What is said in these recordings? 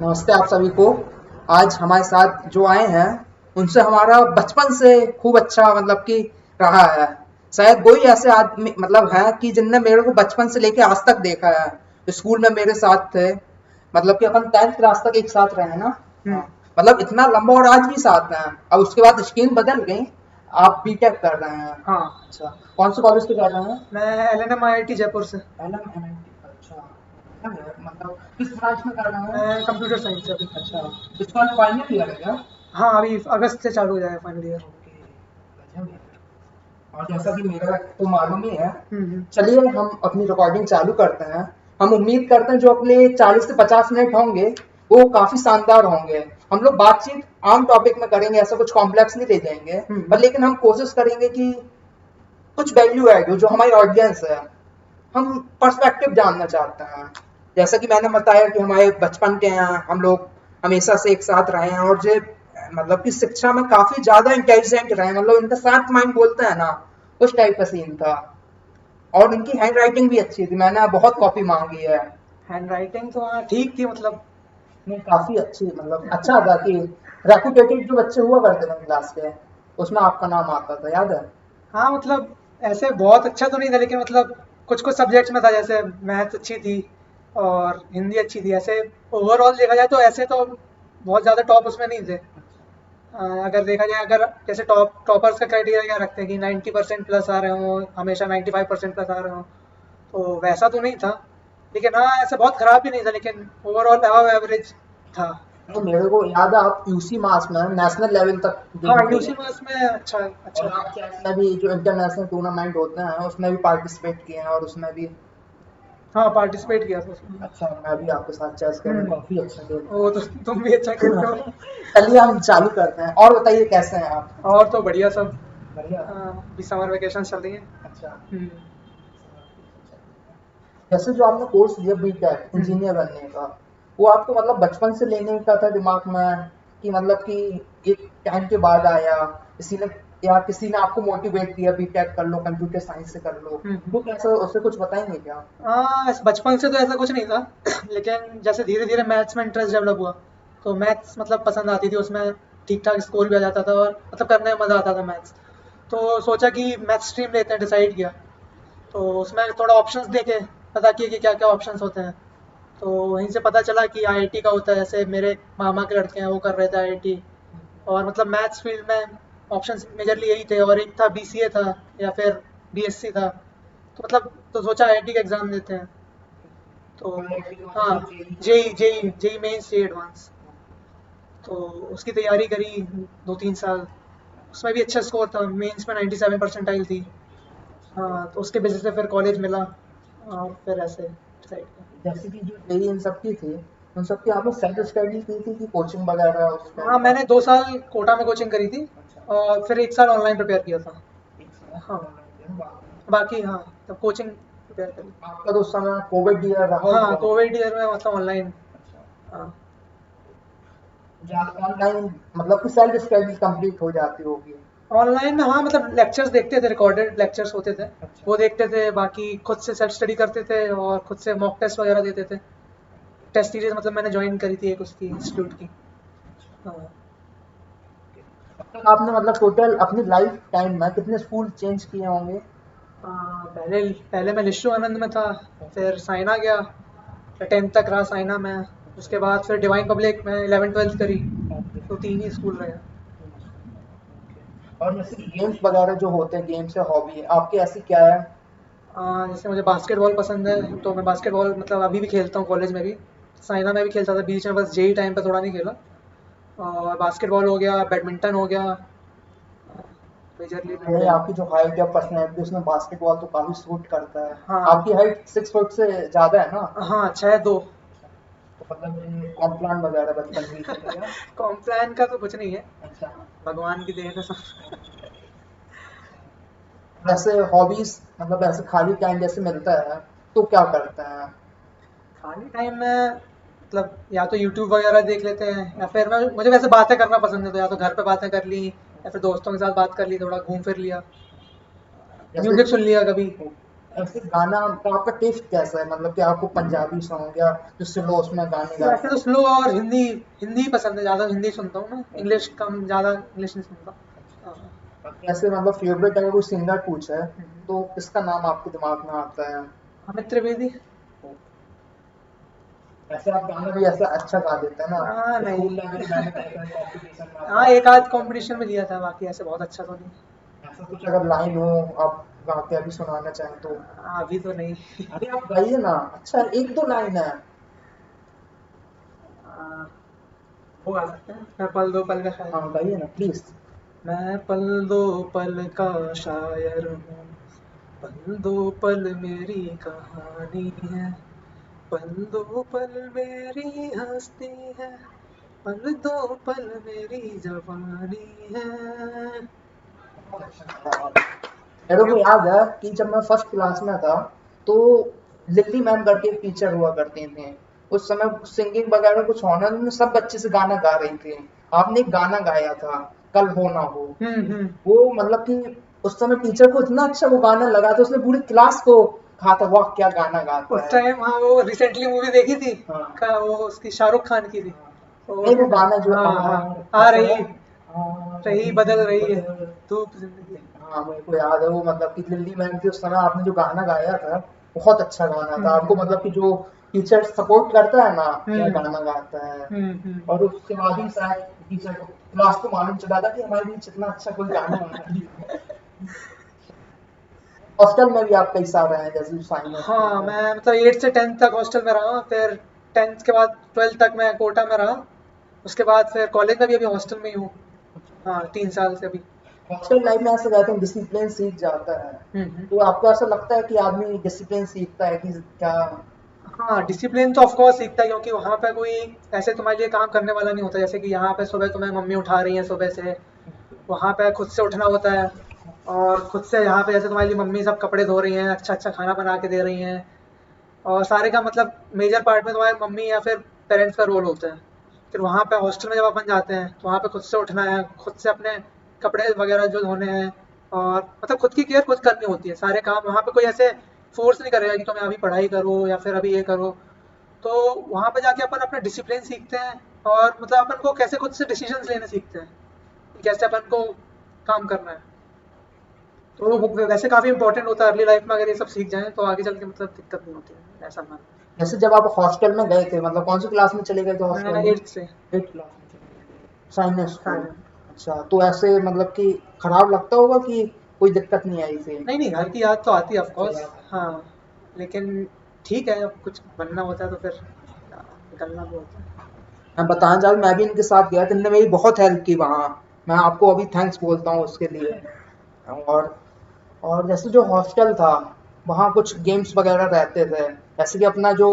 नमस्ते आप सभी को। आज हमारे साथ जो आए हैं उनसे हमारा बचपन से खूब अच्छा मतलब कि रहा है। शायद वही ऐसे आदमी मतलब है कि जिनने मेरे को बचपन से लेके आज तक देखा है। स्कूल में मेरे साथ थे, मतलब कि अपन 10th क्लास तक एक साथ रहे ना। हाँ, मतलब इतना लंबा और आज भी साथ हैं। अब उसके बाद स्ट्रीम बदल गई, आप बीटेक कर रहे हैं। हाँ। अच्छा, कौन से कॉलेज से कर रहे हैं? मैं एलएनएम आईआईटी जयपुर से। LMNIT। अच्छा, मतलब किस ब्रांच में कर रहे हैं? मैं कंप्यूटर साइंस से अभी। अच्छा, इसका फाइनल ईयर है क्या? हाँ, अभी अगस्त से चालू हो जाएगा फाइनल ईयर। ओके, गजब है। और जैसा कि मेरा तो मालूम ही है। हम्म। चलिए हम अपनी रिकॉर्डिंग चालू करते हैं। हम उम्मीद करते हैं जो अपने 40 से 50 मिनट होंगे वो काफी शानदार होंगे। हम लोग बातचीत आम टॉपिक में करेंगे, ऐसा कुछ कॉम्प्लेक्स नहीं ले जाएंगे। पर लेकिन हम कोशिश करेंगे कि कुछ वैल्यू ऐड हो जो हमारी ऑडियंस है। हम पर्सपेक्टिव जानना चाहते हैं। जैसा कि मैंने बताया कि हमारे बचपन के हैं, हम लोग हमेशा से एक साथ रहे हैं और जो मतलब कि शिक्षा में काफी ज्यादा इंटेलिजेंट रहे हैं, मतलब इनका शार्प माइंड बोलते हैं ना, उस टाइप का सीन था। और इनकी हैंड राइटिंग भी अच्छी थी, मैंने बहुत कॉपी मांगी है। हैंड राइटिंग तो हाँ ठीक थी मतलब। नहीं, काफी अच्छी, मतलब अच्छा था कि रेपुटेटेड जो बच्चे हुआ करते थे क्लास के, उसमें आपका नाम आता था, याद है? हाँ मतलब ऐसे बहुत अच्छा तो नहीं था, लेकिन मतलब कुछ कुछ सब्जेक्ट्स में था, जैसे मैथ्स अच्छी थी और हिंदी अच्छी थी। ऐसे ओवरऑल देखा जाए तो ऐसे तो बहुत ज़्यादा टॉप उसमें नहीं थे। अगर देखा जाए, अगर जैसे टॉपर्स का क्राइटेरिया क्या रखते हैं कि 90% प्लस आ रहे हों, हमेशा 95% प्लस आ रहे हों, तो वैसा तो नहीं था। लेकिन हाँ, ऐसा बहुत खराब भी नहीं था, लेकिन ओवरऑल अबव एवरेज था। तो मेरे को याद है आप यूसी मास में नेशनल लेवल तक हाँ, गेम यूसी खेले थे। मास में अच्छा अच्छा और था। आप चेस में भी जो इंटरनेशनल टूर्नामेंट होते हैं उसमें भी पार्टिसिपेट किए हैं, और उसमें भी हाँ, पार्टिसिपेट किया था उसमें। अच्छा, मैं भी आपके साथ चेस खेलूँ, काफी अच्छा वो तो तुम भी अच्छा खेलता खेलते हो। हूँ। चलिए हम चालू करते हैं, और बताइए कैसे हैं आप? और तो बढ़िया सब। बढ़िया। अभी समर वेकेशन चल रही है। अच्छा, हम्म। जैसे जो आपने कोर्स लिया बीटेक हम्म। इंजीनियर बनने का, वो आपको मतलब बचपन से लेने का था दिमाग में, कि मतलब कि एक टाइम के बाद आया किसी ने, या किसी ने आपको मोटिवेट किया बीटेक कर लो, कंप्यूटर साइंस से कर लो? हम्म। वो कैसा, उससे कुछ बताएंगे क्या? बचपन से तो ऐसा कुछ नहीं था। लेकिन जैसे धीरे धीरे मैथ्स में इंटरेस्ट डेवलप हुआ, तो मैथ्स मतलब पसंद आती थी उसमें। ठीक ठाक स्कोर भी आ जाता था और मतलब करने में मज़ा आता था मैथ्स। तो सोचा कि मैथ्स स्ट्रीम लेते हैं, डिसाइड किया। तो उसमें थोड़ा ऑप्शंस देखे, पता किए कि क्या क्या ऑप्शंस होते हैं। तो वहीं से पता चला कि आईआईटी का होता है। जैसे मेरे मामा के लड़के हैं, वो कर रहे थे आईआईटी। और मतलब मैथ्स फील्ड में ऑप्शंस मेजरली यही थे, और एक था बीसीए था, या फिर बीएससी था। तो मतलब तो सोचा आईआईटी का एग्ज़ाम देते हैं। तो आईआईटी के बाद हाँ, फिर जेई का जेई एग्जाम जेई दिया? JEE mains JEE advance. तो उसकी तैयारी करी 2-3 साल। उसमें भी अच्छा स्कोर था, मेंस में 97 परसेंटाइल थी। हाँ, तो उसके बेसिस पे फिर कॉलेज मिला, और फिर ऐसे डिसाइड किया। जैसे कि जो जेई इन सब की थी, उन सब की आपने सेल्फ स्टडी की थी कि कोचिंग वगैरह उस हाँ, टाइप का? मैंने 2 साल कोटा में कोचिंग करी थी, अच्छा, और फिर 1 साल ऑनलाइन प्रिपेयर किया था। एक साल हाँ, ऑनलाइन किया बाकी। बाकी हाँ, तब कोचिंग प्रिपेयर करी। आपका तो उस समय कोविड ईयर रहा हाँ, होगा। कोविड ईयर में मतलब ऑनलाइन। अच्छा, हाँ। जहाँ ऑनलाइन मतलब कि सेल्फ स्टडी कंप्लीट हो जाती होगी। ऑनलाइन में हाँ, मतलब लेक्चर्स देखते थे, रिकॉर्डेड लेक्चर्स होते थे। अच्छा, वो देखते थे, बाकी खुद से सेल्फ स्टडी करते थे और खुद से मॉक टेस्ट वगैरह देते थे। टेस्ट सीरीज मतलब मैंने ज्वाइन करी थी एक उसकी इंस्टीट्यूट की। हाँ। अब तक आपने मतलब टोटल अपनी लाइफ टाइम में कितने स्कूल चेंज किए होंगे? पहले पहले मैं लिशु आनंद में था, फिर साइना गया, फिर 10th तक रहा साइना में। उसके बाद फिर डिवाइन पब्लिक में 11th 12th करी। तो 3 ही स्कूल रहे। और जैसे गेम्स वगैरह जो होते हैं, गेम्स या हॉबी है आपकी ऐसी क्या है? जैसे मुझे बास्केटबॉल पसंद है, तो मैं बास्केटबॉल मतलब अभी भी खेलता हूँ, कॉलेज में भी। साइना में भी खेलता था बीच में, बस जेई टाइम पे थोड़ा नहीं खेला। और बास्केटबॉल हो गया, बैडमिंटन हो गया, मेजरली मैं नहीं, वही। आपकी जो हाइट या पर्सनैलिटी उसमें बास्केटबॉल तो काफी सूट करता है। हाँ। आपकी हाइट 6 फुट से ज्यादा है ना? हाँ, 6'2". तो मतलब ये कॉम्प्लान वगैरह बचपन में ही थे क्या? कॉम्प्लान का तो कुछ नहीं है, अच्छा। भगवान की देन है सब। वैसे हॉबीज मतलब ऐसे खाली टाइम जैसे मिलता है तो क्या करते हैं? खाली टाइम में मतलब या तो यूट्यूब वगैरह देख लेते हैं, या फिर मुझे वैसे बातें करना पसंद है, तो या तो घर पे बातें कर ली, या फिर दोस्तों के साथ बात कर ली, थोड़ा घूम फिर लिया, जैसे म्यूजिक सुन लिया कभी। ऐसे गाना का आपका टेस्ट कैसा है, मतलब कि आपको पंजाबी सॉन्ग या जो स्लो उसमें गाने वैसे गाते तो स्लो और हिंदी, हिंदी पसंद है, ज़्यादा हिंदी सुनता हूँ मैं, इंग्लिश कम, ज़्यादा इंग्लिश नहीं सुनता। हाँ। हैं, कैसे मतलब फेवरेट अगर कोई सिंगर पूछे हम्म। तो किसका नाम आपके दिमाग में आता है? अमित त्रिवेदी। ऐसे आप गाना भी ऐसा अच्छा गा देते हैं ना, हाँ स्कूल नहीं। लेवल गाने का कॉम्पिटिशन में हाँ, आपका एक आध कंपटीशन में दिया था, बाकी ऐसे बहुत अच्छा तो नहीं। ऐसा कुछ अगर लाइन हो आप गा के अभी सुनाना चाहें तो? अभी तो नहीं। अरे आप गाइए ना, अच्छा एक दो लाइन है। आ, वो गा सकते हैं, मैं पल दो पल का शायर। हाँ गाइए ना प्लीज। मैं पल दो पल का शायर हूँ, पल दो पल मेरी कहानी है, पल दो पल मेरी हस्ती है, पल दो पल मेरी जवानी है। मेरे को याद है कि जब मैं फर्स्ट क्लास में था तो लिल्ली मैम करके एक टीचर हुआ करते थे। उस समय सिंगिंग वगैरह कुछ होना नहीं, सब बच्चे से गाना गा रही थी। आपने एक गाना गाया था, कल हो ना हो। हम्म। वो मतलब कि उस समय टीचर को इतना अच्छा वो गाना लगा था, उसने पूरी क्लास को कहा था वाह क्या गाना गाता उस है। टाइम हाँ, वो रिसेंटली मूवी देखी थी, हाँ का वो उसकी शाहरुख खान की थी, तो नहीं वो गाना जो हाँ हाँ, आ कैसा है, रही, आ रही रही बदल रही है बदल। धूप जिंदगी। हाँ मेरे को याद है वो, मतलब कि लिल्ली मैम थी उस समय, आपने जो गाना गाया था बहुत अच्छा गाना था। आपको हम्म मतलब कि जो टीचर सपोर्ट करता है ना, क्या हम्म गाना गाता है। हम्म। और उसके बाद ही शायद टीचर को क्लास को मालूम चला था कि हमारे बीच इतना अच्छा कोई गाना वाना नहीं है। हॉस्टल में भी आप कई साल रहे हैं जैसे साइंस स्कूल हाँ, में। मैं मतलब 8 से 10 तक हॉस्टल में रहा, फिर 10th के बाद 12th तक मैं कोटा में रहा, उसके बाद फिर कॉलेज में भी अभी हॉस्टल में ही हूँ। हाँ, 3 साल से अभी। हॉस्टल लाइफ में ऐसा कहते हैं डिसिप्लिन सीख जाता है, हम्म। तो आपको ऐसा लगता है कि आदमी डिसिप्लिन सीखता है कि क्या? हाँ, डिसिप्लिन तो ऑफ कोर्स सीखता है, क्योंकि वहाँ पे कोई ऐसे तुम्हारे लिए काम करने वाला नहीं होता, जैसे कि यहाँ पे सुबह तुम्हें मम्मी उठा रही है सुबह से, वहाँ पे खुद से उठना होता है। और खुद से यहाँ पे जैसे तुम्हारी लिए मम्मी सब कपड़े धो रही हैं, अच्छा अच्छा खाना बना के दे रही हैं, और सारे का मतलब मेजर पार्ट में तुम्हारी मम्मी या फिर पेरेंट्स का रोल होता है। फिर वहाँ पे हॉस्टल में जब अपन जाते हैं तो वहाँ पे खुद से उठना है, खुद से अपने कपड़े वगैरह जो धोने हैं, और मतलब खुद की केयर खुद करनी होती है, सारे काम वहाँ पे कोई ऐसे फोर्स नहीं करेगा कि तुम्हें अभी पढ़ाई करो या फिर अभी ये करो। तो वहाँ पे जाके अपन अपना डिसिप्लिन सीखते हैं, और मतलब अपन को कैसे खुद से डिसीजंस लेने सीखते हैं, कि कैसे अपन को काम करना है। तो वो वैसे काफ़ी इंपॉर्टेंट होता है अर्ली लाइफ में, अगर ये सब सीख जाएं तो आगे चल के मतलब दिक्कत नहीं होती है, ऐसा मानना जैसे जब आप हॉस्टल में गए थे, मतलब कौन सी क्लास में चले गए थे है। हॉस्टल मैं में? 8th से। 8th क्लास में चले गए थे साइंस स्कूल। हाँ। अच्छा तो ऐसे मतलब कि खराब लगता होगा कि कोई दिक्कत नहीं आई थी? नहीं नहीं, घर की याद तो आती है ऑफ अच्छा कोर्स। याद है। हाँ, लेकिन ठीक है, अब कुछ बनना होता है तो फिर निकलना भी होता है। मैं बताना चाहूँ मैं भी इनके साथ गया था, इनने मेरी बहुत हेल्प की वहाँ। मैं आपको अभी थैंक्स बोलता हूँ उसके लिए। और और जैसे जो हॉस्टल था वहाँ कुछ गेम्स वगैरह रहते थे, जैसे कि अपना जो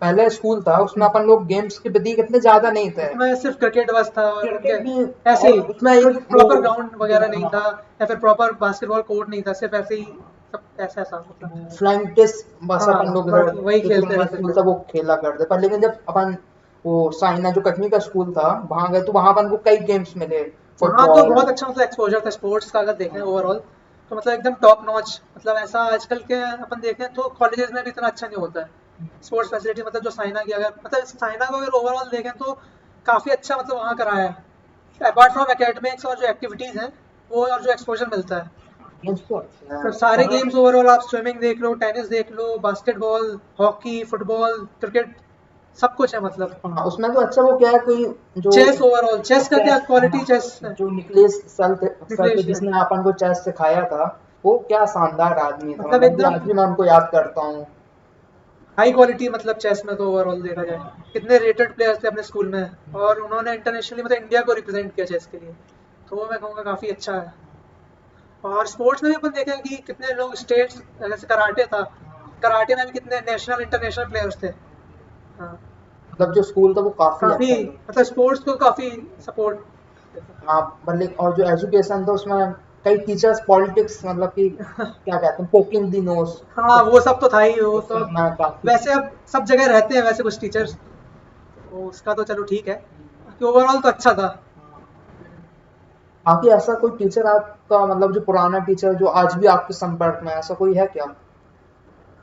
पहले स्कूल था उसमें अपन लोग गेम्स के प्रति इतने ज्यादा नहीं थे। उसमें सिर्फ क्रिकेट बस था, और उनके क्रिकेट भी, ऐसे ही और उसमें कोई एक वो प्रॉपर ग्राउंड वगैरह नहीं था, हाँ, या फिर प्रॉपर बास्केटबॉल कोर्ट नहीं था, सिर्फ ऐसे ही सब ऐसा ऐसा मतलब। फ्लाइंग टिस बस हाँ, अपन लोग बस इधर वही एक खेलते रूम में रहते स्कूल थे। था वो खेला करते। पर लेकिन जब अपन वो साइना जो कटनी का स्कूल था वहां गए तो वहां अपन को कई गेम्स मिले, वहाँ तो फुटबॉल। बहुत अच्छा मतलब एक्सपोजर था स्पोर्ट्स का, अगर देखें ओवरऑल तो मतलब एकदम टॉप नॉच, मतलब ऐसा आजकल के अपन देखें तो कॉलेजेस में भी इतना अच्छा नहीं होता है स्पोर्ट्स फैसिलिटी, मतलब जो साइना की, अगर मतलब साइना को अगर ओवरऑल देखें तो काफ़ी अच्छा मतलब वहाँ कराया है, अपार्ट फ्रॉम एकेडमिक्स और जो एक्टिविटीज़ हैं वो, और जो एक्सपोजर मिलता है। गेम्स तो अच्छे हैं तो सारे पर गेम्स ओवरऑल, आप स्विमिंग देख लो, टेनिस देख लो, बास्केटबॉल, हॉकी, फुटबॉल, क्रिकेट, सब कुछ है मतलब। हाँ उसमें तो अच्छा वो क्या है कोई जो चेस ओवरऑल, चेस का क्या चेस, क्वालिटी, हाँ, चेस है। जो निकलेश सर थे निकलेश है, जिसने अपन को चेस सिखाया था, वो क्या शानदार आदमी था, मतलब मतलब कि एकदम आज भी मैं उनको याद करता हूँ। हाई क्वालिटी, मतलब चेस में तो ओवरऑल देखा जाए कितने रेटेड प्लेयर्स थे अपने स्कूल में, और उन्होंने इंटरनेशनली मतलब इंडिया को रिप्रेजेंट किया चेस के लिए, तो वो मैं कहूँगा काफ़ी अच्छा है। और स्पोर्ट्स में भी अपन देखें कि कितने लोग स्टेट्स, जैसे कराटे था, कराटे में भी कितने नेशनल इंटरनेशनल प्लेयर्स थे। हाँ, मतलब जो स्कूल था वो काफी काफ़ी अच्छा था। मतलब स्पोर्ट्स को काफ़ी सपोर्ट देता हाँ मतलब और जो एजुकेशन था उसमें कई टीचर्स पॉलिटिक्स, मतलब कि है। क्या कहते हैं पोकिंग द नोज, हाँ, वो सब तो था ही, वो उस तो सब में काफी। वैसे अब सब जगह रहते हैं वैसे कुछ टीचर्स, तो उसका तो चलो ठीक है, बाकी ओवरऑल तो अच्छा था। बाकी ऐसा कोई टीचर आपका, मतलब जो पुराना टीचर जो आज भी आपके संपर्क में है, ऐसा कोई है क्या?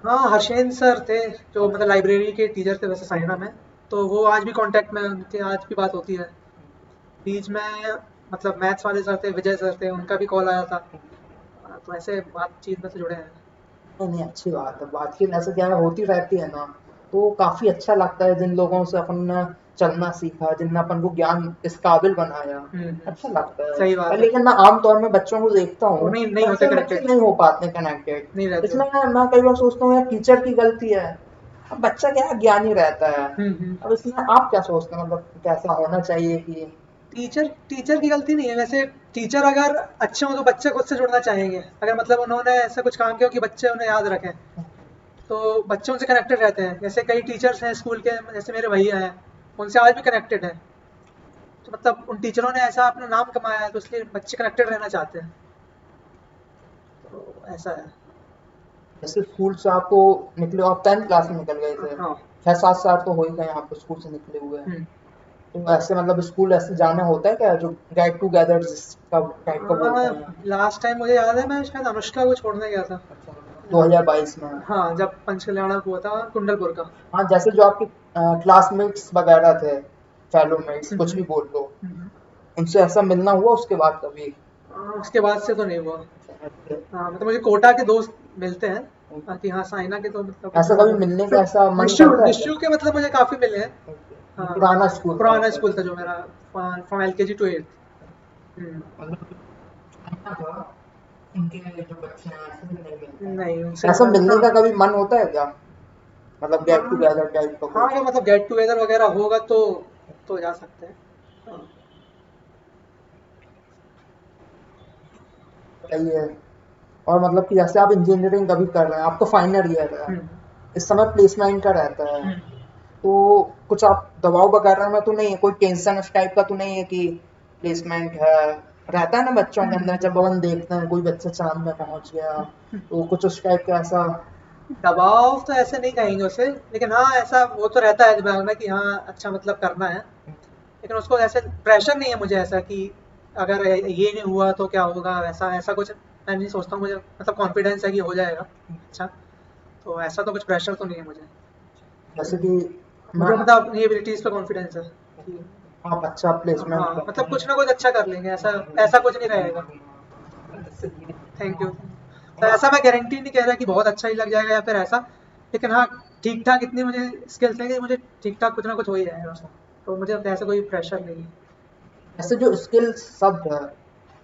हाँ, हर्षेन सर थे जो मतलब लाइब्रेरी के टीचर थे वैसे साइना में। तो वो आज भी कांटेक्ट में हैं, उनके आज भी बात होती है। बीच में मतलब मैथ्स वाले सर थे, विजय सर थे, उनका भी कॉल आया था। तो ऐसे बातचीत में तो जुड़े हैं। नहीं नहीं, अच्छी बात है, बातचीत ऐसे क्या है होती रहती है ना, तो काफी अच्छा लगता है जिन लोगों से अपन ने चलना सीखा, जिनने अपन को ज्ञान इस काबिल बनाया, अच्छा लगता है। सही बात है। लेकिन मैं आमतौर में बच्चों को देखता वो हूँ, नहीं नहीं होते ऐसे बच्चे कनेक्टेड। नहीं हो पाते कनेक्टेड। नहीं रहते। इसमें मैं कई बार सोचता हूँ यार टीचर की गलती है। अब बच्चा क्या है, ज्ञानी रहता है। हम्म। अब इसमें आप क्या सोचते हैं, मतलब कैसा होना चाहिए कि टीचर टीचर की गलती नहीं है वैसे। टीचर अगर अच्छे हो तो बच्चे खुद से जुड़ना चाहेंगे, अगर मतलब उन्होंने ऐसा कुछ काम किया हो कि बच्चे उन्हें याद रखें, तो बच्चे उनसे कनेक्टेड रहते हैं। जैसे कई टीचर्स हैं स्कूल के, जैसे मेरे भैया हैं, उनसे आज भी कनेक्टेड हैं। तो मतलब उन टीचरों ने ऐसा अपना नाम कमाया है, तो इसलिए बच्चे कनेक्टेड रहना चाहते हैं। तो ऐसा है। जैसे स्कूल से आपको निकले हो, आप 10th क्लास में निकल गए थे, हाँ। 6-7 साल तो हो ही गए आपको स्कूल से निकले हुए। हम्म। तो ऐसे मतलब स्कूल ऐसे जाना होता है क्या, जो गेट टुगेदर जिसका टाइप का बोलते हैं? हाँ, लास्ट टाइम मुझे याद है मैं शायद अनुष्का को छोड़ने गया था। अच्छा, 2022 में? हाँ, जब पंच कल्याण हुआ था कुंडलपुर का। हाँ, जैसे जो आपके क्लासमेट्स वगैरह थे, फेलोमेट्स कुछ हम्म। भी बोल लो, हम्म। उनसे ऐसा मिलना हुआ उसके बाद कभी? उसके बाद से तो नहीं हुआ। अच्छा, हाँ, मतलब मुझे कोटा के दोस्त मिलते हैं। बाकी हाँ, साइना के तो मतलब ऐसा कभी मिलने का ऐसा मन निश्चू करता है क्या? निश्चू के मतलब मुझे काफी मिले हैं। हाँ। पुराना स्कूल था पुराना स्कूल मतलब? था जो मेरा, फ्रॉम LKG टू 8th। हम्म। मतलब अच्छा था, उनके जो बच्चे हैं ऐसे भी नहीं मिलते नहीं हैं, उनसे ऐसा मिलने हाँ। का कभी मन होता है क्या, मतलब गेट हाँ। टुगेदर टाइप का हाँ, कुछ? अगर मतलब गेट टुगेदर वगैरह होगा तो जा सकते हैं। हाँ। सही है। और मतलब कि जैसे आप इंजीनियरिंग अभी कर रहे हैं, आप तो फाइनल ईयर है, हम्म। इस समय प्लेसमेंट का रहता है, हम्म। तो कुछ आप दबाव वगैरह में तो नहीं है, कोई टेंशन इस टाइप का तो नहीं है कि प्लेसमेंट है, रहता है ना बच्चों के अंदर, जब अपन देखते हैं कोई बच्चा चांद में पहुंच गया, तो कुछ उस टाइप का ऐसा? दबाव तो ऐसे नहीं कहेंगे उसे, लेकिन हाँ ऐसा वो तो रहता है दिमाग में कि हाँ अच्छा मतलब करना है। लेकिन उसको ऐसे प्रेशर नहीं है मुझे ऐसा कि अगर ये नहीं हुआ तो क्या होगा, वैसा ऐसा कुछ मैं नहीं सोचता हूँ। मुझे मतलब कॉन्फिडेंस है कि हो जाएगा। अच्छा। तो ऐसा तो कुछ प्रेशर तो नहीं है मुझे। जैसे कि मैं, मुझे मतलब अपनी एबिलिटीज पे कॉन्फिडेंस है कि आप अच्छा हाँ प्लेसमेंट मतलब करते कुछ ना कुछ अच्छा कर लेंगे, ऐसा ऐसा कुछ नहीं रहेगा। Thank you. तो ऐसा मैं गारंटी नहीं कह रहा कि बहुत अच्छा ही लग जाएगा या फिर ऐसा, लेकिन हाँ ठीक ठाक इतनी मुझे स्किल्स हैं कि मुझे ठीक ठाक कुछ ना कुछ हो ही जाएगा। हैं? तो मुझे ऐसा कोई प्रेशर नहीं है। ऐसे जो स्किल शब्द है,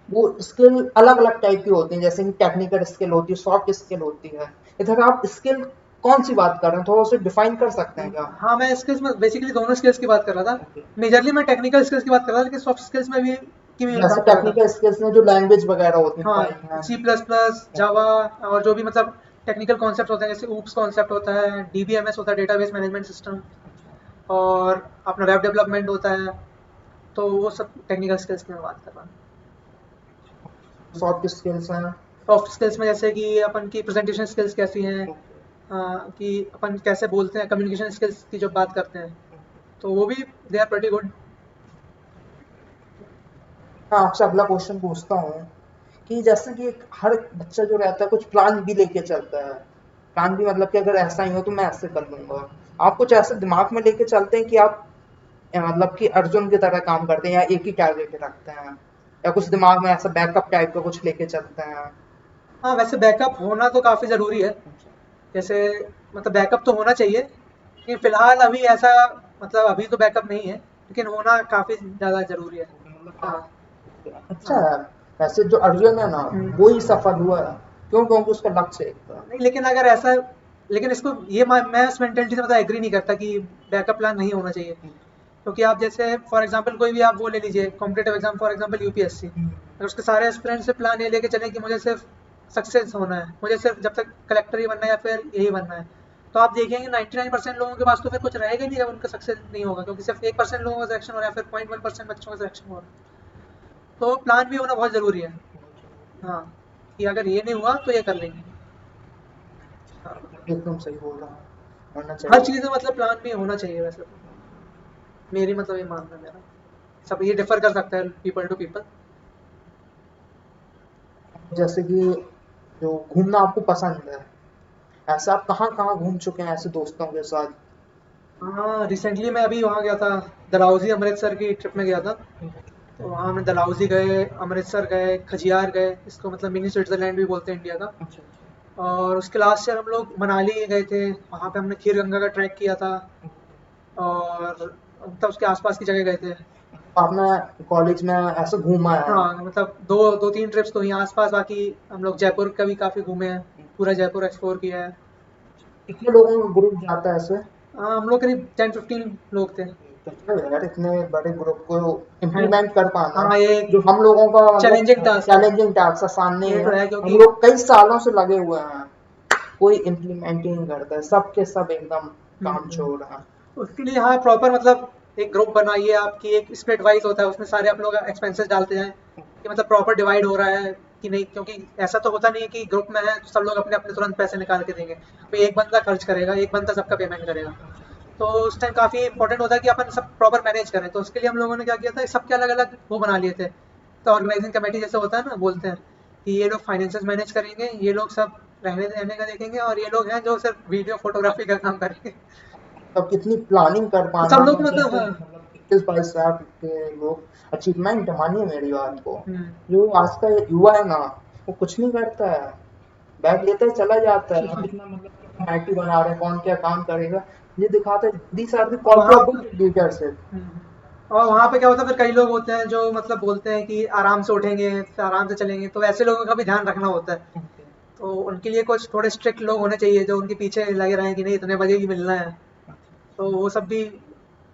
वो स्किल अलग अलग टाइप की होती हैं, जैसे कि टेक्निकल स्किल होती है, सॉफ्ट स्किल होती है। इधर आप स्किल कौन सी बात कर रहे हैं, थोड़ा उसे डिफाइन कर सकते हैं क्या? हाँ, मैं स्किल्स में बेसिकली दोनों स्किल्स की बात कर रहा था। ओके। मेजरली मैं टेक्निकल स्किल्स की बात कर रहा था, लेकिन सॉफ्ट स्किल्स में भी की भी जैसे बात कर रहा था। टेक्निकल स्किल्स में जो लैंग्वेज वगैरह होती हैं, हाँ, पाइथन? C++, जावा, और जो भी मतलब टेक्निकल कॉन्सेप्ट होते हैं, जैसे ऊप्स कॉन्सेप्ट होता है, DBMS होता है, डेटाबेस मैनेजमेंट सिस्टम, और अपना वेब डेवलपमेंट होता है। तो वो सब टेक्निकल स्किल्स की मैं बात कर रहा हूँ। सॉफ्ट स्किल्स हैं? सॉफ्ट स्किल्स में जैसे कि अपन की प्रेजेंटेशन स्किल्स कैसी हैं, कि अपन कैसे बोलते हैं, कम्युनिकेशन स्किल्स की जब बात करते हैं, तो वो भी दे आर प्रेटी गुड। मैं आपसे अगला क्वेश्चन पूछता हूँ कि जैसे कि हर बच्चा जो रहता है कुछ प्लान भी लेके चलता है, प्लान भी मतलब कि अगर ऐसा ही हो तो मैं ऐसे कर लूंगा। आप कुछ ऐसे दिमाग में लेके चलते हैं कि आप मतलब कि अर्जुन की तरह काम करते हैं, या एक ही टारगेट रखते हैं, या कुछ दिमाग में ऐसा बैकअप टाइप का कुछ लेके चलते हैं? हाँ, वैसे बैकअप होना तो काफ़ी ज़रूरी है। जैसे मतलब बैकअप तो होना चाहिए, लेकिन फ़िलहाल अभी ऐसा मतलब अभी तो बैकअप नहीं है, लेकिन होना काफ़ी ज़्यादा ज़रूरी है। हाँ। अच्छा हाँ। है। वैसे जो अर्जुन है ना, वो ही सफल हुआ है, क्यों? क्योंकि उसका लक्ष्य एक था। नहीं, लेकिन अगर ऐसा, लेकिन इसको ये मैं उस मेंटेलिटी से मतलब एग्री नहीं करता कि बैकअप प्लान नहीं होना चाहिए। क्योंकि आप जैसे फॉर एग्जांपल कोई भी आप वो ले लीजिए competitive exam, for example UPSC, अगर उसके सारे एस्पिरेंट्स से प्लान ये लेके चलें कि मुझे सिर्फ सक्सेस होना है, मुझे सिर्फ जब तक कलेक्टर ही बनना है या फिर यही बनना है, तो आप देखेंगे 99% लोगों के पास तो फिर कुछ रहेगा ही नहीं जब उनका सक्सेस नहीं होगा, क्योंकि सिर्फ 1% लोगों का सिलेक्शन हो रहा है, फिर 0.1% बच्चों का सिलेक्शन हो रहा है। तो प्लान भी होना बहुत ज़रूरी है। हाँ, कि अगर ये नहीं हुआ तो ये कर लेंगे। हाँ, एकदम सही बोल रहा हूँ, होना हर चाहिए। चीज़ में मतलब प्लान भी होना चाहिए वैसे तो। मेरी मतलब ये मानना है मेरा। सब ये डिफर कर सकता है पीपल टू पीपल। जैसे कि जो घूमना आपको पसंद है, ऐसा आप कहाँ कहाँ घूम चुके हैं ऐसे दोस्तों के साथ? हाँ, रिसेंटली मैं अभी वहाँ गया था, डलहौजी अमृतसर की ट्रिप में गया था। तो वहाँ हम डलहौजी गए, अमृतसर गए, खजियार गए, इसको मतलब मिनी स्विट्जरलैंड भी बोलते हैं इंडिया का। अच्छा अच्छा। और उसके लास्ट ईयर हम लोग मनाली गए थे, वहाँ पे हमने खीर गंगा का ट्रैक किया था। और मतलब उसके आसपास की जगह गए थे। आपने कॉलेज में ऐसे घूमा है? हाँ, मतलब दो दो तीन ट्रिप्स तो हुई आस पास, बाकी हम लोग जयपुर का भी काफ़ी घूमे हैं, पूरा जयपुर एक्सप्लोर किया है। कितने लोगों का ग्रुप जाता है ऐसे? हाँ, हम लोग करीब 10-15 लोग थे। तो यार इतने बड़े ग्रुप को हाँ, इम्प्लीमेंट कर पाना, हाँ, ये जो हम लोगों का चैलेंजिंग मतलब टास्क है। चैलेंजिंग टास्क आसान नहीं ये तो है। है, हम क्योंकि लोग कई सालों से लगे हुए हैं, कोई इम्प्लीमेंट ही नहीं करता है, सब के सब एकदम काम छोड़ रहे हैं। उसके लिए हाँ प्रॉपर मतलब एक ग्रुप बनाइए आपकी, एक स्प्लिट वाइज होता है उसमें, सारे आप लोग एक्सपेंसेस डालते हैं कि मतलब प्रॉपर डिवाइड हो रहा है कि नहीं, क्योंकि ऐसा तो होता नहीं है कि ग्रुप में है तो सब लोग अपने अपने तुरंत पैसे निकाल के देंगे। तो एक बंदा खर्च करेगा, एक बंदा सबका पेमेंट करेगा। तो उस टाइम काफ़ी इंपॉर्टेंट होता है कि अपन सब प्रॉपर मैनेज करें। तो उसके लिए हम लोगों ने क्या किया था, सबके अलग अलग वो बना लिए थे। तो ऑर्गेनाइजिंग कमेटी जैसे होता है ना, बोलते हैं कि ये लोग फाइनेंसेस मैनेज करेंगे, ये लोग सब रहने रहने का देखेंगे, और ये लोग हैं जो सिर्फ वीडियो फोटोग्राफी का काम करेंगे। तब कितनी प्लानिंग कर तो सब पाना, लोग मतलब जैसे हाँ। मतलब 21-22 साल के लोग अचीवमेंट, मानिए मेरी बात को। हम्म। जो आज का युवा है ना, वो कुछ नहीं करता है, बैग लेता है चला जाता है। अब इतना मतलब आईटी बना रहे हैं, कौन क्या काम करेगा ये दिखाते हैं। दीस आर द और वहाँ कॉर्पोरेट लीडरशिप। और वहाँ पे क्या होता है, फिर कई लोग होते हैं जो मतलब बोलते हैं कि आराम से उठेंगे, फिर आराम से चलेंगे, तो ऐसे लोगों का भी ध्यान रखना होता है। तो उनके लिए कुछ थोड़े स्ट्रिक्ट लोग होने चाहिए जो उनके पीछे लगे रहें कि नहीं इतने बजे ही मिलना है। तो वो सब भी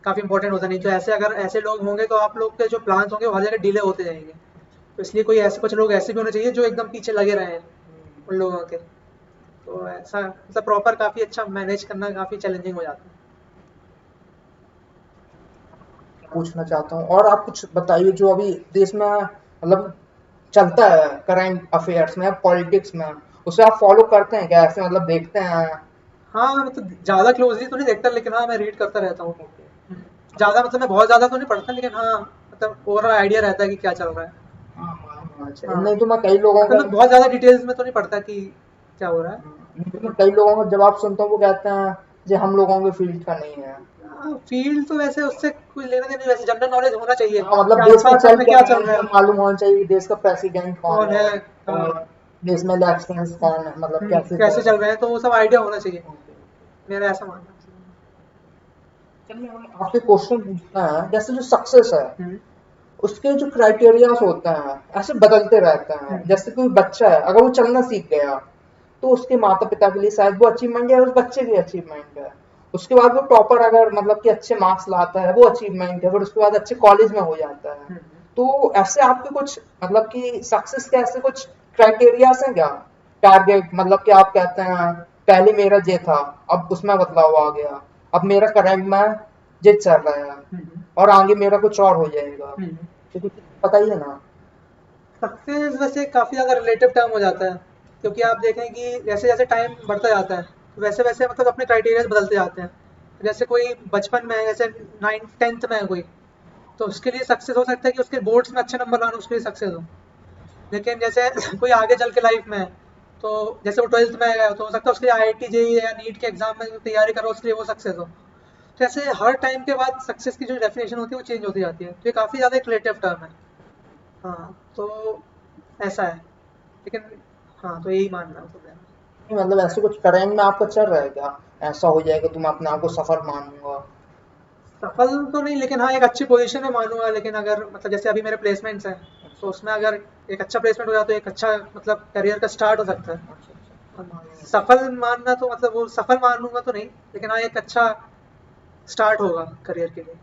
काफ़ी इंपॉर्टेंट होता है, नहीं तो ऐसे अगर ऐसे लोग होंगे तो आप लोग के जो प्लान्स होंगे वो हर जगह डिले होते जाएंगे। तो इसलिए कोई ऐसे कुछ लोग ऐसे भी होने चाहिए जो एकदम पीछे लगे रहें उन लोगों के। तो ऐसा मतलब प्रॉपर काफ़ी अच्छा मैनेज करना काफ़ी चैलेंजिंग हो जाता है। पूछना चाहता हूँ, और आप कुछ बताइए जो अभी देश में मतलब चलता है करंट अफेयर्स में, पॉलिटिक्स में, उसे आप फॉलो करते हैं क्या, ऐसे मतलब देखते हैं? हाँ, मतलब ज़्यादा क्लोज़ली तो नहीं देखता, लेकिन हाँ, मैं रीड करता रहता हूँ। ज़्यादा मतलब मैं बहुत ज़्यादा तो नहीं पढ़ता, लेकिन हाँ, मतलब ओवरऑल आइडिया रहता है कि क्या चल रहा है। हाँ, मालूम चाहिए। हाँ, नहीं तो मैं कई लोगों का मतलब बहुत ज़्यादा डिटेल्स में तो नहीं पढ़ता कि क्या हो रहा है। नहीं तो मैं कई लोगों का जवाब सुनता हूँ, वो कहते हैं जो हम लोगों के फील्ड का नहीं है। फील्ड तो वैसे उससे कुछ लेना देना नहीं, वैसे जनरल नॉलेज होना चाहिए हाँ कि मतलब देश में आसपास सब चल में क्या क्या रहा चल है रहा ये है, मालूम होना चाहिए, देश का प्रेसिडेंट कौन कौन है। है, हाँ। और देश में इलेक्शंस कौन है, मतलब कैसे कैसे चल चल रहे रहे हैं, तो वो सब आइडिया होना चाहिए, हैं। मेरा ऐसा मानना है। चलिए हम आपसे क्वेश्चन पूछते हैं, जैसे जो सक्सेस है हम्म। उसके जो क्राइटेरियाज होते हैं ऐसे बदलते रहते हैं। हम्म। जैसे कोई बच्चा है, अगर वो चलना सीख गया तो उसके माता पिता के लिए शायद वो अचीवमेंट है, उस बच्चे की अचीवमेंट है। उसके बाद वो टॉपर अगर मतलब कि अच्छे मार्क्स लाता है, वो अचीवमेंट है। फिर उसके बाद अच्छे कॉलेज में हो जाता है। हम्म। तो ऐसे आपके कुछ मतलब कि सक्सेस के ऐसे कुछ क्राइटेरियाज हैं क्या, टारगेट, मतलब कि आप कहते हैं पहले मेरा ये था, अब उसमें बदलाव आ गया, अब मेरा करंट में ये चल रहा है, हम्म। और आगे मेरा कुछ और हो जाएगा, हम्म। तो कुछ बताइए ना। सक्सेस वैसे काफ़ी ज़्यादा रिलेटिव टर्म हो जाता है, क्योंकि आप देखें कि जैसे जैसे टाइम बढ़ता जाता है तो वैसे वैसे मतलब अपने क्राइटेरियाज बदलते जाते हैं। जैसे कोई बचपन में है, जैसे 9th 10th में है कोई, तो उसके लिए सक्सेस हो सकता है कि उसके बोर्ड्स में अच्छे नंबर लाना उसके लिए सक्सेस हो। लेकिन जैसे कोई आगे चल के लाइफ में है, तो जैसे वो 12th में है तो हो सकता है उसके लिए IIT जेईई या नीट के एग्जाम में तैयारी करो उसके लिए वो सक्सेस हो। तो ऐसे हर टाइम के बाद सक्सेस की जो डेफिनेशन होती है वो चेंज होती जाती है, तो ये काफ़ी ज़्यादा एक रिलेटिव टर्म है। हाँ, तो ऐसा है, लेकिन हाँ, तो यही मानना है मतलब मेरा। नहीं, मतलब ऐसे कुछ करंट में आपका चल रहा है क्या, ऐसा हो जाएगा तो मैं अपने आप को सफल मानूंगा? सफल तो नहीं, लेकिन हाँ एक अच्छी पोजीशन में मानूंगा। लेकिन अगर मतलब जैसे अभी मेरे प्लेसमेंट्स हैं, अच्छा तो अच्छा। उसमें अगर एक अच्छा प्लेसमेंट हो जाए तो एक अच्छा मतलब करियर का स्टार्ट हो सकता है। अच्छा अच्छा, हाँ, ये सफल मानना तो मतलब वो सफल मानूंगा तो नहीं, लेकिन हाँ एक अच्छा स्टार्ट होगा करियर के लिए।